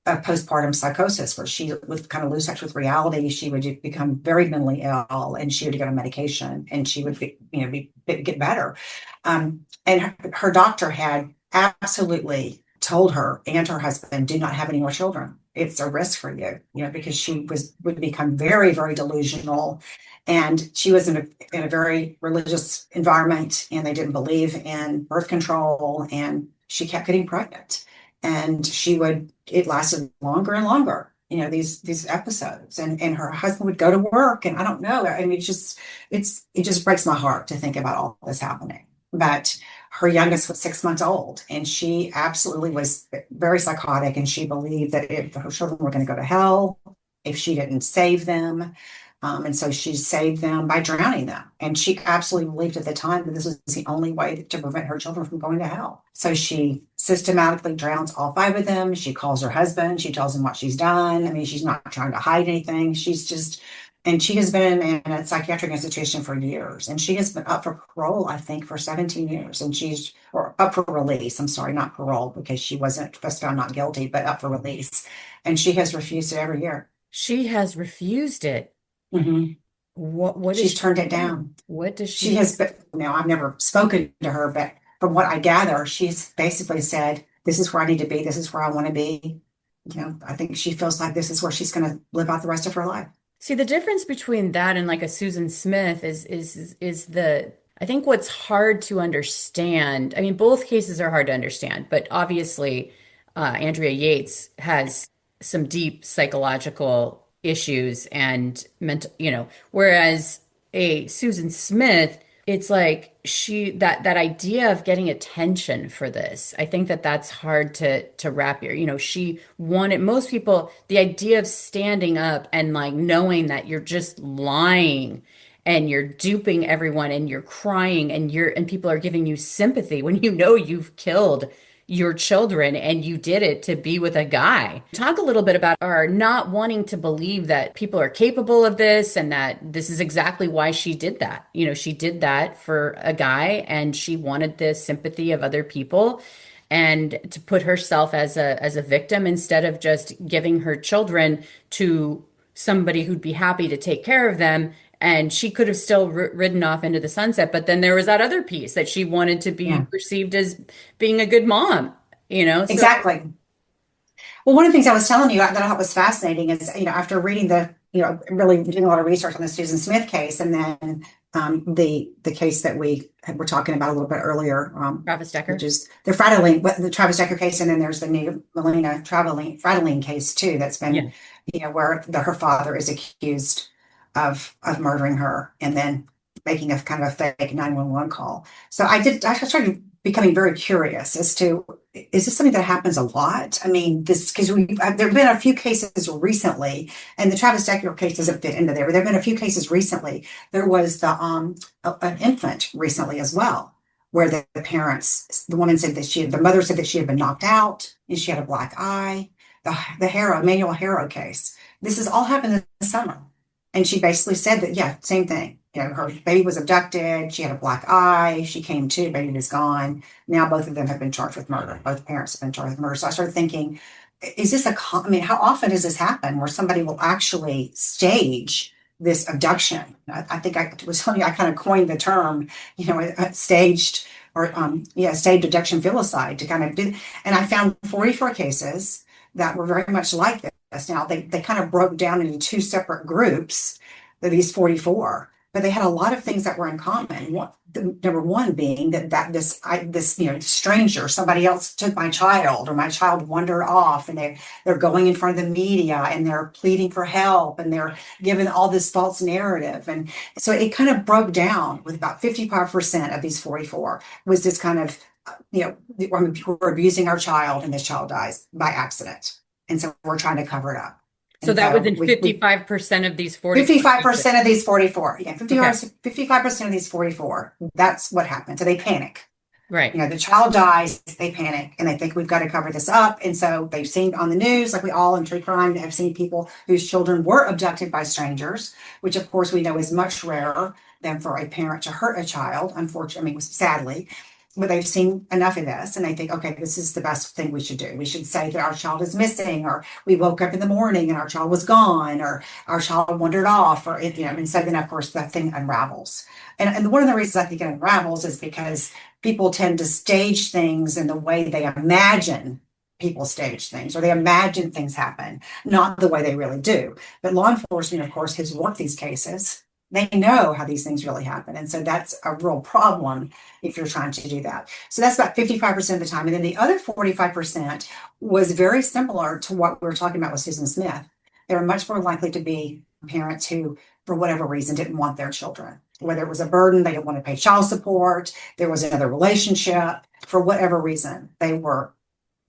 postpartum psychosis, where she would kind of lose touch with reality. She would become very mentally ill, and she would get on medication, and she would get better. And her doctor had absolutely told her and her husband, do not have any more children. It's a risk for you, because she would become very, very delusional. And she was in a very religious environment, and they didn't believe in birth control, and she kept getting pregnant. And it lasted longer and longer, these episodes. And her husband would go to work, and I don't know. I mean, it just breaks my heart to think about all this happening. But her youngest was 6 months old, and she absolutely was very psychotic, and she believed that if her children were going to go to hell if she didn't save them. And so she saved them by drowning them. And she absolutely believed at the time that this was the only way to prevent her children from going to hell. So she systematically drowns all 5 of them. She calls her husband. She tells him what she's done. I mean, she's not trying to hide anything. She's just, and she has been in a psychiatric institution for years. And she has been up for parole, I think, for 17 years. And she's, or up for release. I'm sorry, not parole, because she was found not guilty, but up for release. And she has refused it every year. She has refused it. Mm-hmm. What She's turned it down. What does she has? Now, I've never spoken to her, but from what I gather, she's basically said, "This is where I need to be. This is where I want to be." I think she feels like this is where she's going to live out the rest of her life. See, the difference between that and like a Susan Smith is the, I think what's hard to understand. I mean, both cases are hard to understand, but obviously, Andrea Yates has some deep psychological issues and mental, whereas a Susan Smith, it's like that idea of getting attention for this. I think that's hard to wrap your, she wanted, most people, the idea of standing up and like knowing that you're just lying and you're duping everyone and you're crying and people are giving you sympathy when you've killed your children and you did it to be with a guy. Talk a little bit about our not wanting to believe that people are capable of this and that this is exactly why she did that. She did that for a guy and she wanted the sympathy of other people and to put herself as a victim instead of just giving her children to somebody who'd be happy to take care of them. And she could have still ridden off into the sunset. But then there was that other piece that she wanted to be perceived as being a good mom, So. Exactly. Well, one of the things I was telling you that I thought was fascinating is, after reading really doing a lot of research on the Susan Smith case, and then the case that we were talking about a little bit earlier, Travis Decker, which is the Travis Decker case, and then there's the new Melina Fratellini case too. That's been, where her father is accused of murdering her and then making a kind of a fake 911 call. So I started becoming very curious as to, is this something that happens a lot? I mean, because there have been a few cases recently, and the Travis Decker case doesn't fit into there, but there have been a few cases recently. There was an infant recently as well, where the woman said that the mother said that she had been knocked out and she had a black eye. The Manuel Harrow case. This has all happened in the summer. And she basically said that, same thing. Her baby was abducted. She had a black eye. She came to, baby was gone. Now both of them have been charged with murder. Both parents have been charged with murder. So I started thinking, is this how often does this happen where somebody will actually stage this abduction? I think I was telling you, I kind of coined the term, staged or, staged abduction filicide to kind of do. And I found 44 cases that were very much like this. Now, they kind of broke down into 2 separate groups, these 44, but they had a lot of things that were in common. Number one being that this stranger, somebody else took my child, or my child wandered off, and they're going in front of the media and they're pleading for help and they're given all this false narrative. And so it kind of broke down with about 55% of these 44 was this kind of, we're abusing our child and this child dies by accident. And so we're trying to cover it up. So that was in 55% of these 44. 55% of these 44. Yeah, 55% of these 44. That's what happened. So they panic. Right. The child dies, they panic, and they think we've got to cover this up. And so they've seen on the news, like we all in true crime have seen people whose children were abducted by strangers, which of course we know is much rarer than for a parent to hurt a child, unfortunately, sadly. But they've seen enough of this and they think, okay, this is the best thing we should do. We should say that our child is missing, or we woke up in the morning and our child was gone, or our child wandered off, or, and so then of course that thing unravels. And one of the reasons I think it unravels is because people tend to stage things in the way they imagine people stage things, or they imagine things happen, not the way they really do. But law enforcement, of course, has worked these cases. They know how these things really happen. And so that's a real problem if you're trying to do that. So that's about 55% of the time. And then the other 45% was very similar to what we were talking about with Susan Smith. They were much more likely to be parents who, for whatever reason, didn't want their children. whether it was a burden, they didn't want to pay child support, there was another relationship, for whatever reason, they were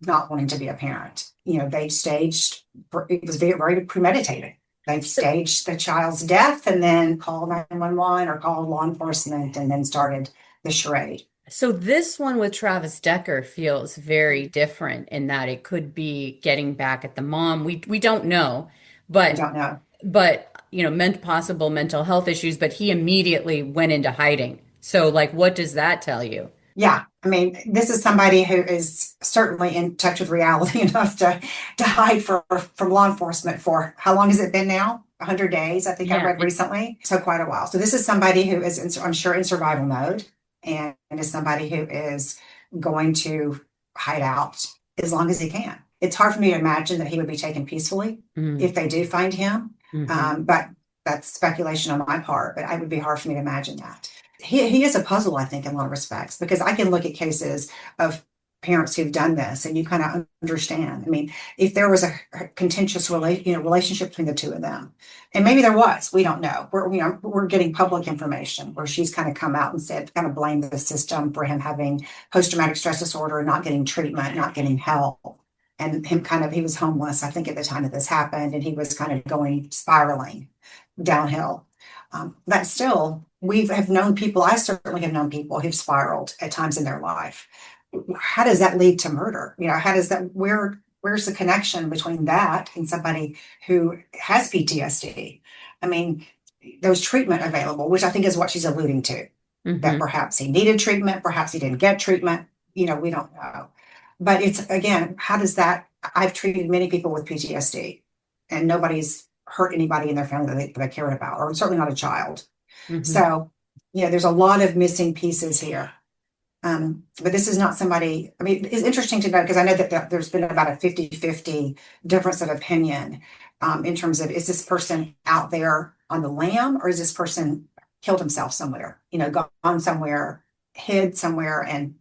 not wanting to be a parent. They staged, it was very, very premeditated. They staged the child's death and then called 911 or called law enforcement and then started the charade. So this one with Travis Decker feels very different in that it could be getting back at the mom. We don't know, but We don't know. Possible mental health issues, but he immediately went into hiding. So like, what does that tell you? Yeah, I mean, this is somebody who is certainly in touch with reality enough to hide from law enforcement for how long has it been now? 100 days, I think I read recently. So quite a while. So this is somebody who is, I'm sure, in survival mode, and is somebody who is going to hide out as long as he can. It's hard for me to imagine that he would be taken peacefully if they do find him. But that's speculation on my part, but it would be hard for me to imagine that. He is a puzzle, I think, in a lot of respects, because I can look at cases of parents who've done this and you kind of understand. I mean, if there was a contentious relationship between the two of them, and maybe there was, we don't know. We're getting public information where she's kind of come out and said, kind of blamed the system for him having post-traumatic stress disorder, not getting treatment, not getting help. And he was homeless, I think, at the time that this happened, and he was kind of spiraling downhill. But still, we have known people, I certainly have known people who've spiraled at times in their life. How does that lead to murder? How does that, where's the connection between that and somebody who has PTSD? I mean, there's treatment available, which I think is what she's alluding to, that perhaps he needed treatment, perhaps he didn't get treatment, we don't know. But it's, again, how does that, I've treated many people with PTSD and nobody's hurt anybody in their family that I cared about, or certainly not a child. So, there's a lot of missing pieces here. But this is not somebody, I mean, it's interesting to know, because I know that there's been about a 50-50 difference of opinion in terms of, is this person out there on the lam, or is this person killed himself somewhere, gone somewhere, hid somewhere and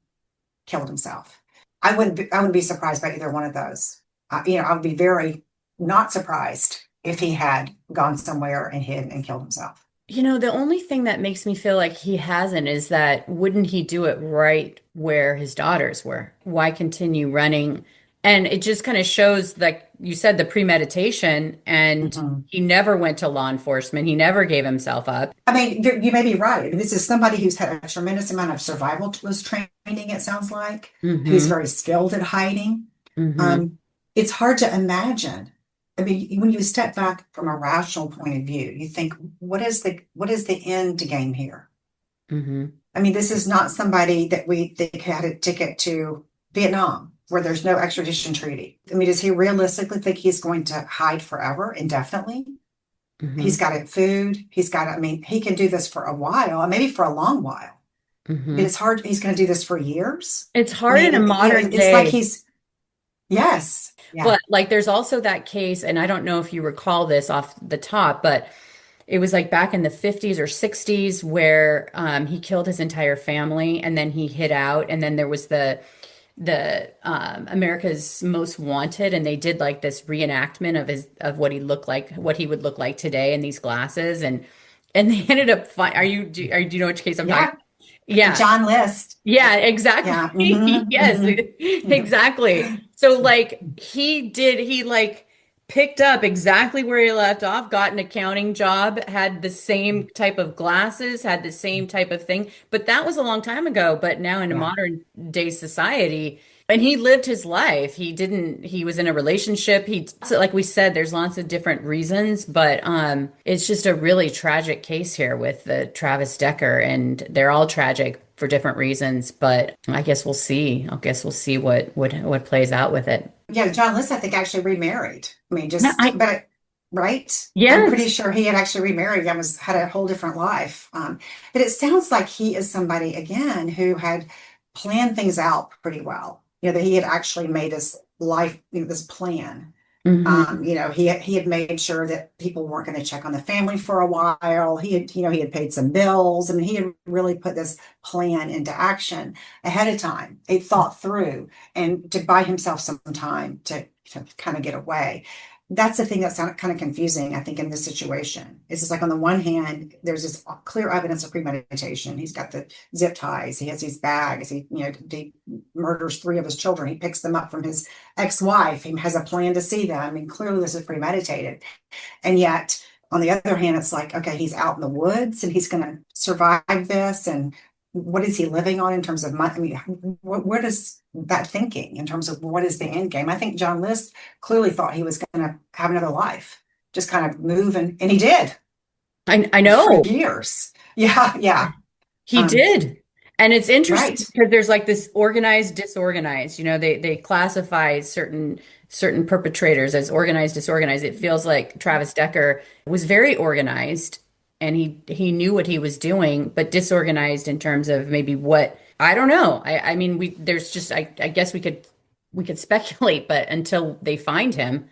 killed himself? I wouldn't be surprised by either one of those. I would be very not surprised if he had gone somewhere and hid and killed himself. The only thing that makes me feel like he hasn't is that wouldn't he do it right where his daughters were? Why continue running? And it just kind of shows, like you said, the premeditation, and he never went to law enforcement. He never gave himself up. I mean, you may be right. I mean, this is somebody who's had a tremendous amount of survival training, it sounds like, who's very skilled at hiding. It's hard to imagine. I mean, when you step back from a rational point of view, you think, what is the end game here? I mean, this is not somebody that we think had a ticket to Vietnam, where there's no extradition treaty. I mean, does he realistically think he's going to hide forever, indefinitely? He's got food. He can do this for a while, maybe for a long while. But it's hard. He's going to do this for years. It's hard in a modern day. It's like yes. Yeah. But like, there's also that case, and I don't know if you recall this off the top, but it was like back in the 50s or 60s where he killed his entire family and then he hid out. And then there was the America's Most Wanted, and they did like this reenactment of what he would look like today in these glasses, and they ended up do you know which case I'm talking? Yeah, John List. Yeah, exactly. Yeah. Yes, exactly. So like he picked up exactly where he left off, got an accounting job, had the same type of glasses, had the same type of thing. But that was a long time ago. But now in a modern day society, and he lived his life. He was in a relationship. Like we said, there's lots of different reasons, but it's just a really tragic case here with the Travis Decker, and they're all tragic for different reasons, but I guess we'll see. What plays out with it. Yeah, John List, I think, actually remarried. I mean, right? Yeah, I'm pretty sure he had actually remarried and had a whole different life. But it sounds like he is somebody, again, who had planned things out pretty well. That he had actually made this life, this plan. He had made sure that people weren't going to check on the family for a while. He had paid some bills. I mean, he had really put this plan into action ahead of time. It thought through, and to buy himself some time to kind of get away. that's the thing that's kind of confusing, I think, in this situation. It's just like on the one hand, there's this clear evidence of premeditation. He's got the zip ties, he has these bags, he murders three of his children, he picks them up from his ex-wife, he has a plan to see them. I mean, clearly this is premeditated. And yet, on the other hand, it's like, okay, he's out in the woods and he's going to survive this. And what is he living on in terms of money? I mean, where does that thinking in terms of what is the end game? I think John List clearly thought he was going to have another life, just kind of move. And he did. I know. For years. Yeah. Yeah. He did. And it's interesting Right. because there's like this organized, disorganized, they classify certain perpetrators as organized, disorganized. It feels like Travis Decker was very organized and he knew what he was doing, but disorganized in terms of maybe what, I don't know. I mean, there's just, I guess we could speculate, but until they find him,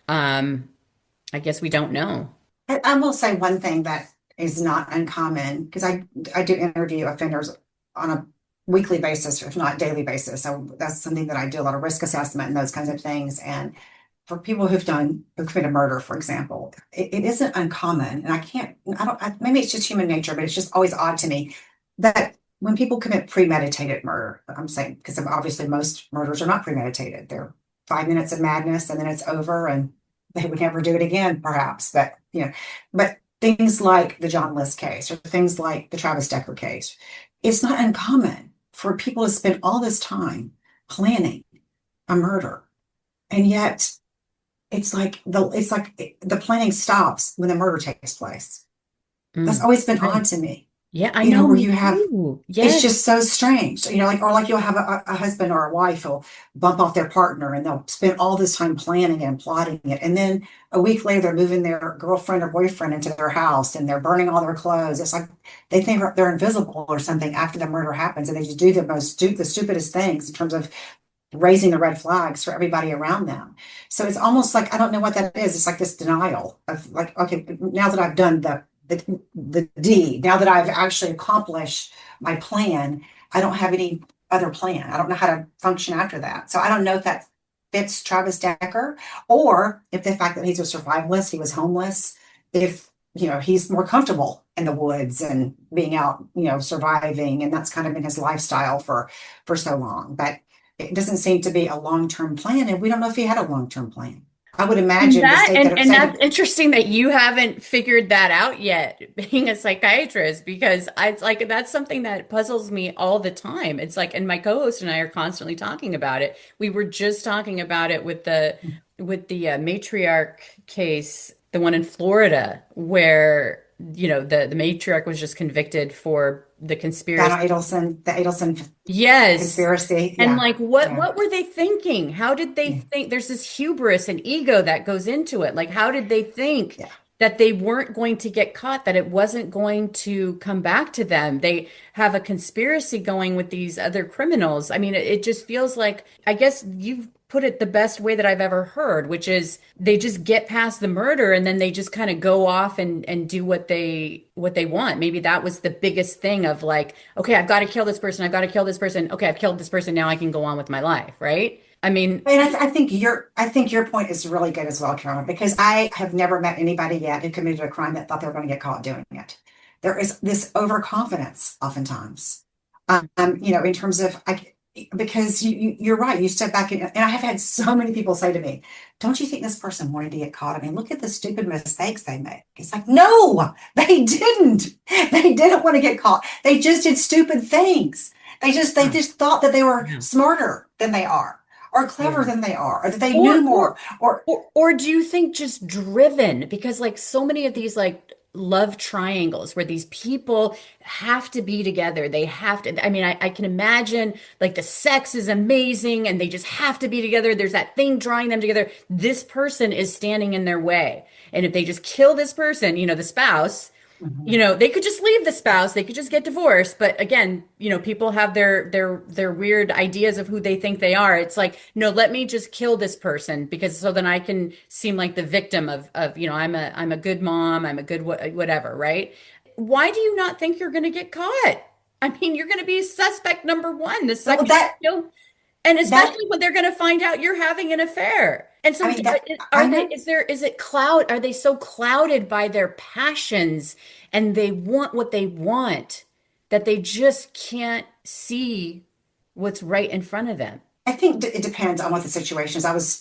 I guess we don't know. I will say one thing that is not uncommon because I do interview offenders on a weekly basis, if not daily basis. So that's something that I do a lot of risk assessment and those kinds of things. And for people who've committed murder, for example, it isn't uncommon. And maybe it's just human nature, but it's just always odd to me that when people commit premeditated murder, I'm saying, because obviously most murders are not premeditated. They're 5 minutes of madness and then it's over and they would never do it again, perhaps. But things like the John List case or things like the Travis Decker case, it's not uncommon for people to spend all this time planning a murder. And yet it's like the planning stops when the murder takes place. That's always been odd to me. Yeah, I know. Where you have, yes. It's just so strange, like you'll have a husband or a wife who'll bump off their partner and they'll spend all this time planning it and plotting it. And then a week later, they're moving their girlfriend or boyfriend into their house and they're burning all their clothes. It's like they think they're invisible or something after the murder happens. And they just do the stupidest things in terms of raising the red flags for everybody around them. So it's almost like, I don't know what that is. It's like this denial of like, okay, now that I've done the deed, now that I've actually accomplished my plan, I don't have any other plan. I don't know how to function after that. So I don't know if that fits Travis Decker or if the fact that he's a survivalist, he was homeless, if he's more comfortable in the woods and being out, surviving, and that's kind of been his lifestyle for so long. But it doesn't seem to be a long-term plan, and we don't know if he had a long-term plan. I would imagine that's interesting that you haven't figured that out yet, being a psychiatrist, because that's something that puzzles me all the time. It's like, and my co-host and I are constantly talking about it. We were just talking about it with the matriarch case, the one in Florida, where the matriarch was just convicted for the conspiracy. The Adelson yes. conspiracy. And what were they thinking? How did they think? There's this hubris and ego that goes into it. Like, how did they think that they weren't going to get caught, that it wasn't going to come back to them? They have a conspiracy going with these other criminals. I mean, it just feels like, I guess you've put it the best way that I've ever heard, which is they just get past the murder and then they just kind of go off and do what they want. Maybe that was the biggest thing of like, okay, I've got to kill this person. I've got to kill this person. Okay, I've killed this person. Now I can go on with my life. Right. I mean, I think your point is really good as well, Carolyn, because I have never met anybody yet who committed a crime that thought they were going to get caught doing it. There is this overconfidence oftentimes, in terms of because you're right. You step back and I have had so many people say to me, don't you think this person wanted to get caught? I mean, look at the stupid mistakes they make. It's like, no, they didn't. They didn't want to get caught. They just did stupid things. They just thought that they were smarter than they are, or clever than they are, or that they knew more. Or do you think just driven? Because like so many of these love triangles where these people have to be together. They have to, I mean, I can imagine like the sex is amazing and they just have to be together. There's that thing drawing them together. This person is standing in their way. And if they just kill this person, the spouse, they could just leave the spouse. They could just get divorced. But again, people have their weird ideas of who they think they are. It's like, no, let me just kill this person because so then I can seem like the victim of I'm a good mom. I'm a good whatever. Right. Why do you not think you're going to get caught? I mean, you're going to be suspect number one the second you kill, and especially when they're going to find out you're having an affair. And so I mean, that I are they, know. are they so clouded by their passions and they want what they want that they just can't see what's right in front of them? I think it depends on what the situation is. I was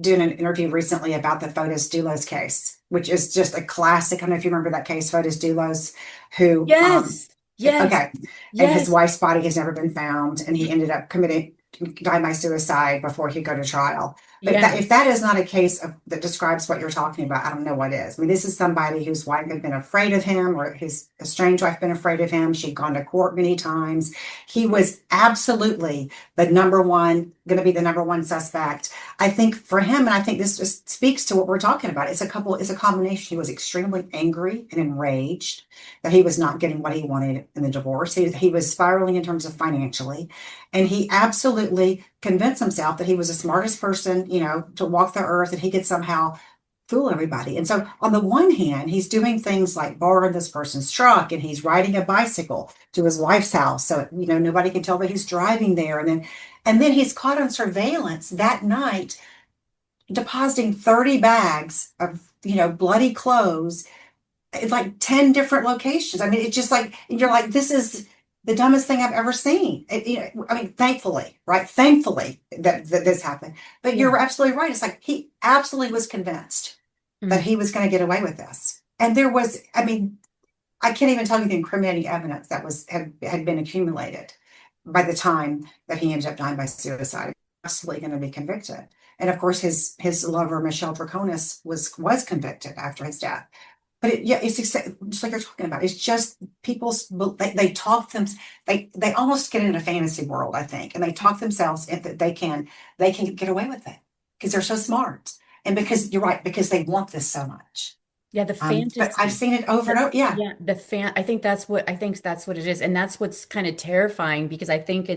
doing an interview recently about the Fotis Dulos case, which is just a classic. I don't know if you remember that case, Fotis Dulos, who, Yes. Yes. okay, and his Yes. wife's body has never been found, and he ended up died by suicide before he go to trial. But Yes. if that is not a case that describes what you're talking about, I don't know what is. I mean, this is somebody whose wife had been afraid of him, or his estranged wife been afraid of him. She'd gone to court many times. He was absolutely going to be the number one suspect. I think for him, and I think this just speaks to what we're talking about. It's a combination. He was extremely angry and enraged that he was not getting what he wanted in the divorce. He was spiraling in terms of financially. And he absolutely convinced himself that he was the smartest person, to walk the earth, and he could somehow fool everybody. And so on the one hand, he's doing things like borrowing this person's truck, and he's riding a bicycle to his wife's house. So, nobody can tell that he's driving there. And then he's caught on surveillance that night depositing 30 bags of, bloody clothes at like 10 different locations. I mean, it's just like, you're like, this is the dumbest thing I've ever seen. I mean, thankfully, right? Thankfully that this happened. But you're absolutely right. It's like he absolutely was convinced that he was going to get away with this. And there was, I mean, I can't even tell you the incriminating evidence that had been accumulated by the time that he ended up dying by suicide. Absolutely going to be convicted. And of course, his lover, Michelle Draconis, was convicted after his death. But it's just like you're talking about. It's just people, they talk them, they almost get in a fantasy world, I think, and they talk themselves into they can get away with it because they're so smart, and because you're right, because they want this so much. Yeah, the fantasy. But I've seen it over and over. Yeah, yeah. I think that's what it is, and that's what's kind of terrifying because I think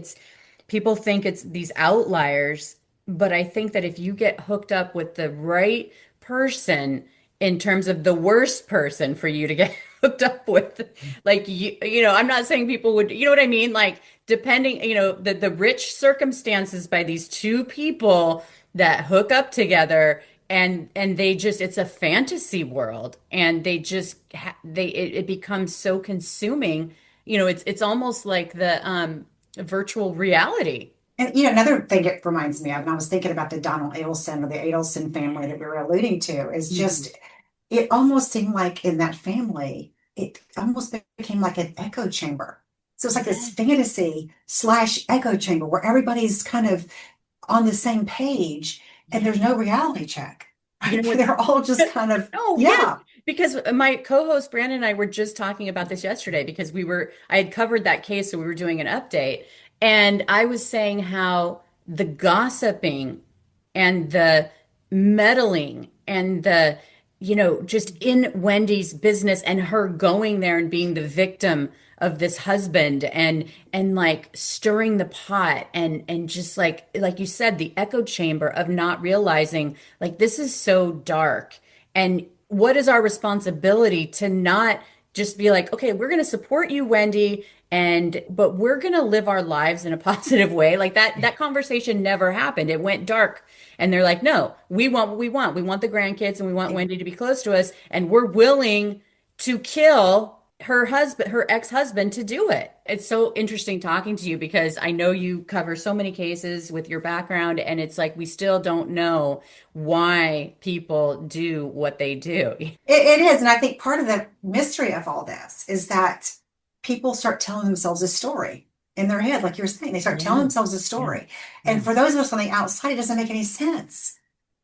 people think it's these outliers, but I think that if you get hooked up with the right person in terms of the worst person for you to get hooked up with, like I'm not saying people would, you know what I mean? Like depending, the rich circumstances by these two people that hook up together and they just, it's a fantasy world and they just, it becomes so consuming, it's almost like the virtual reality. and another thing it reminds me of, and I was thinking about the Donald Adelson or the Adelson family that we were alluding to, is just it almost seemed like in that family, it almost became like an echo chamber. So it's like this fantasy / echo chamber where everybody's kind of on the same page and there's no reality check. Right? They're all just kind of, Because my co-host Brandon and I were just talking about this yesterday because I had covered that case, so we were doing an update. And I was saying how the gossiping and the meddling and the, just in Wendy's business and her going there and being the victim of this husband and like stirring the pot and just like you said, the echo chamber of not realizing like this is so dark. And what is our responsibility to not just be like, okay, we're going to support you, Wendy, but we're going to live our lives in a positive way. Like that conversation never happened. It went dark. And they're like, no, we want what we want. We want the grandkids and we want Wendy to be close to us. And we're willing to kill her ex-husband to do it. It's so interesting talking to you because I know you cover so many cases with your background and it's like we still don't know why people do what they do. It is. And I think part of the mystery of all this is that people start telling themselves a story in their head, like you were saying. They start telling themselves a story. And for those of us on the outside, it doesn't make any sense.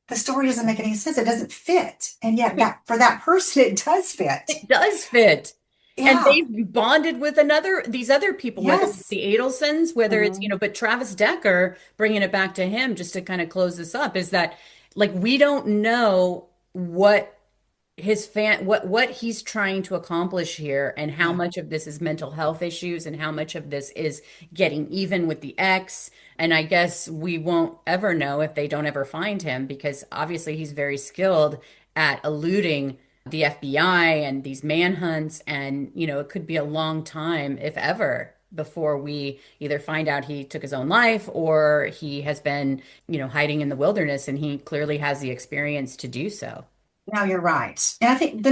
The story doesn't make any sense. It doesn't fit. And yet for that person, it does fit. It does fit. Yeah. And they've bonded with these other people, whether it's the Adelsons, whether it's, but Travis Decker, bringing it back to him just to kind of close this up, is that like, we don't know what what he's trying to accomplish here and how much of this is mental health issues and how much of this is getting even with the ex. And I guess we won't ever know if they don't ever find him because obviously he's very skilled at eluding the FBI and these manhunts, and it could be a long time, if ever, before we either find out he took his own life or he has been, hiding in the wilderness, and he clearly has the experience to do so. No, you're right. And I think,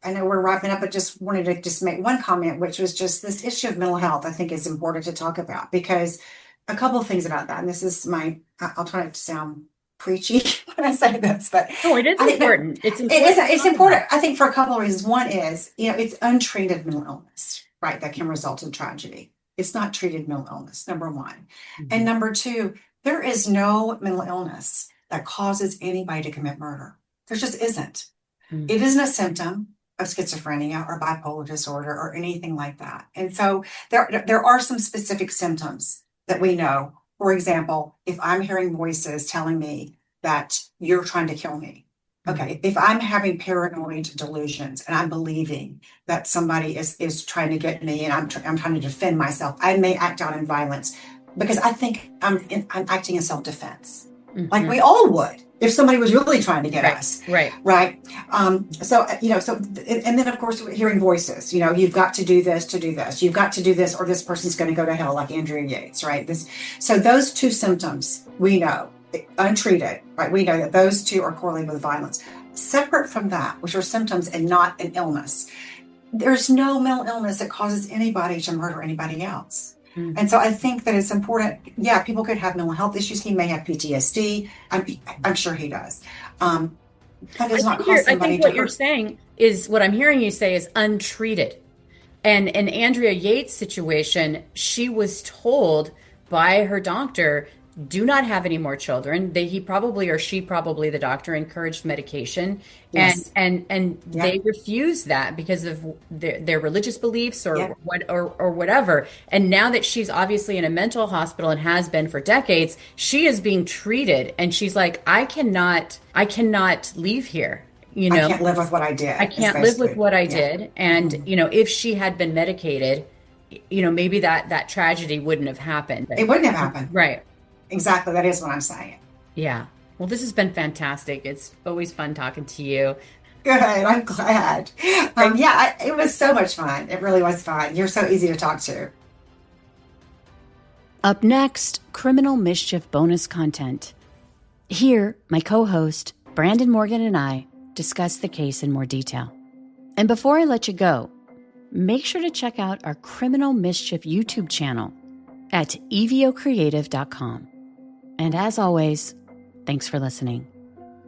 I know we're wrapping up, but just wanted to just make one comment, which was just this issue of mental health, I think is important to talk about, because a couple of things about that. And this is I'll try not to sound preachy when I say this, but it is important. It's important. It's important. I think for a couple of reasons. One is, it's untreated mental illness, right? That can result in tragedy. It's not treated mental illness, number one. Mm-hmm. And number two, there is no mental illness that causes anybody to commit murder. There just isn't. Mm-hmm. It isn't a symptom of schizophrenia or bipolar disorder or anything like that. And so there are some specific symptoms that we know. For example, if I'm hearing voices telling me that you're trying to kill me, okay, if I'm having paranoid delusions and I'm believing that somebody is trying to get me and I'm trying to defend myself, I may act out in violence because I think I'm acting in self-defense, like we all would if somebody was really trying to get us. Right. So, and then of course, hearing voices, you've got to do this, you've got to do this, or this person's going to go to hell, like Andrea Yates, right? So those two symptoms we know, untreated, right? We know that those two are correlated with violence. Separate from that, which are symptoms and not an illness, there's no mental illness that causes anybody to murder anybody else. And so I think that it's important. Yeah, people could have mental health issues. He may have PTSD. I'm sure he does. That does not cause somebody to hurt. I think what you're saying is, what I'm hearing you say is untreated. And in Andrea Yates' situation, she was told by her doctor, do not have any more children. She probably, the doctor, encouraged medication. Yes. And they refused that because of their religious beliefs or whatever. And now that she's obviously in a mental hospital and has been for decades, she is being treated. And she's like, I cannot leave here. I can't live with what I did. I can't live with what I did. And, if she had been medicated, maybe that tragedy wouldn't have happened. It wouldn't have happened. Right. Exactly. That is what I'm saying. Yeah. Well, this has been fantastic. It's always fun talking to you. Good. I'm glad. It was so much fun. It really was fun. You're so easy to talk to. Up next, Criminal Mischief bonus content. Here, my co-host, Brandon Morgan, and I discuss the case in more detail. And before I let you go, make sure to check out our Criminal Mischief YouTube channel at evocreative.com. And as always, thanks for listening.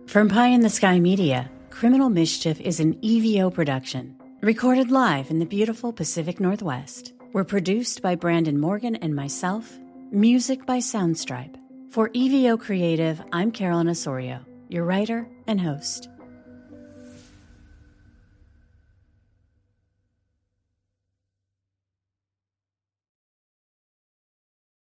From Pie in the Sky Media, Criminal Mischief is an EVO production, recorded live in the beautiful Pacific Northwest. We're produced by Brandon Morgan and myself, music by Soundstripe. For EVO Creative, I'm Carolyn Osorio, your writer and host.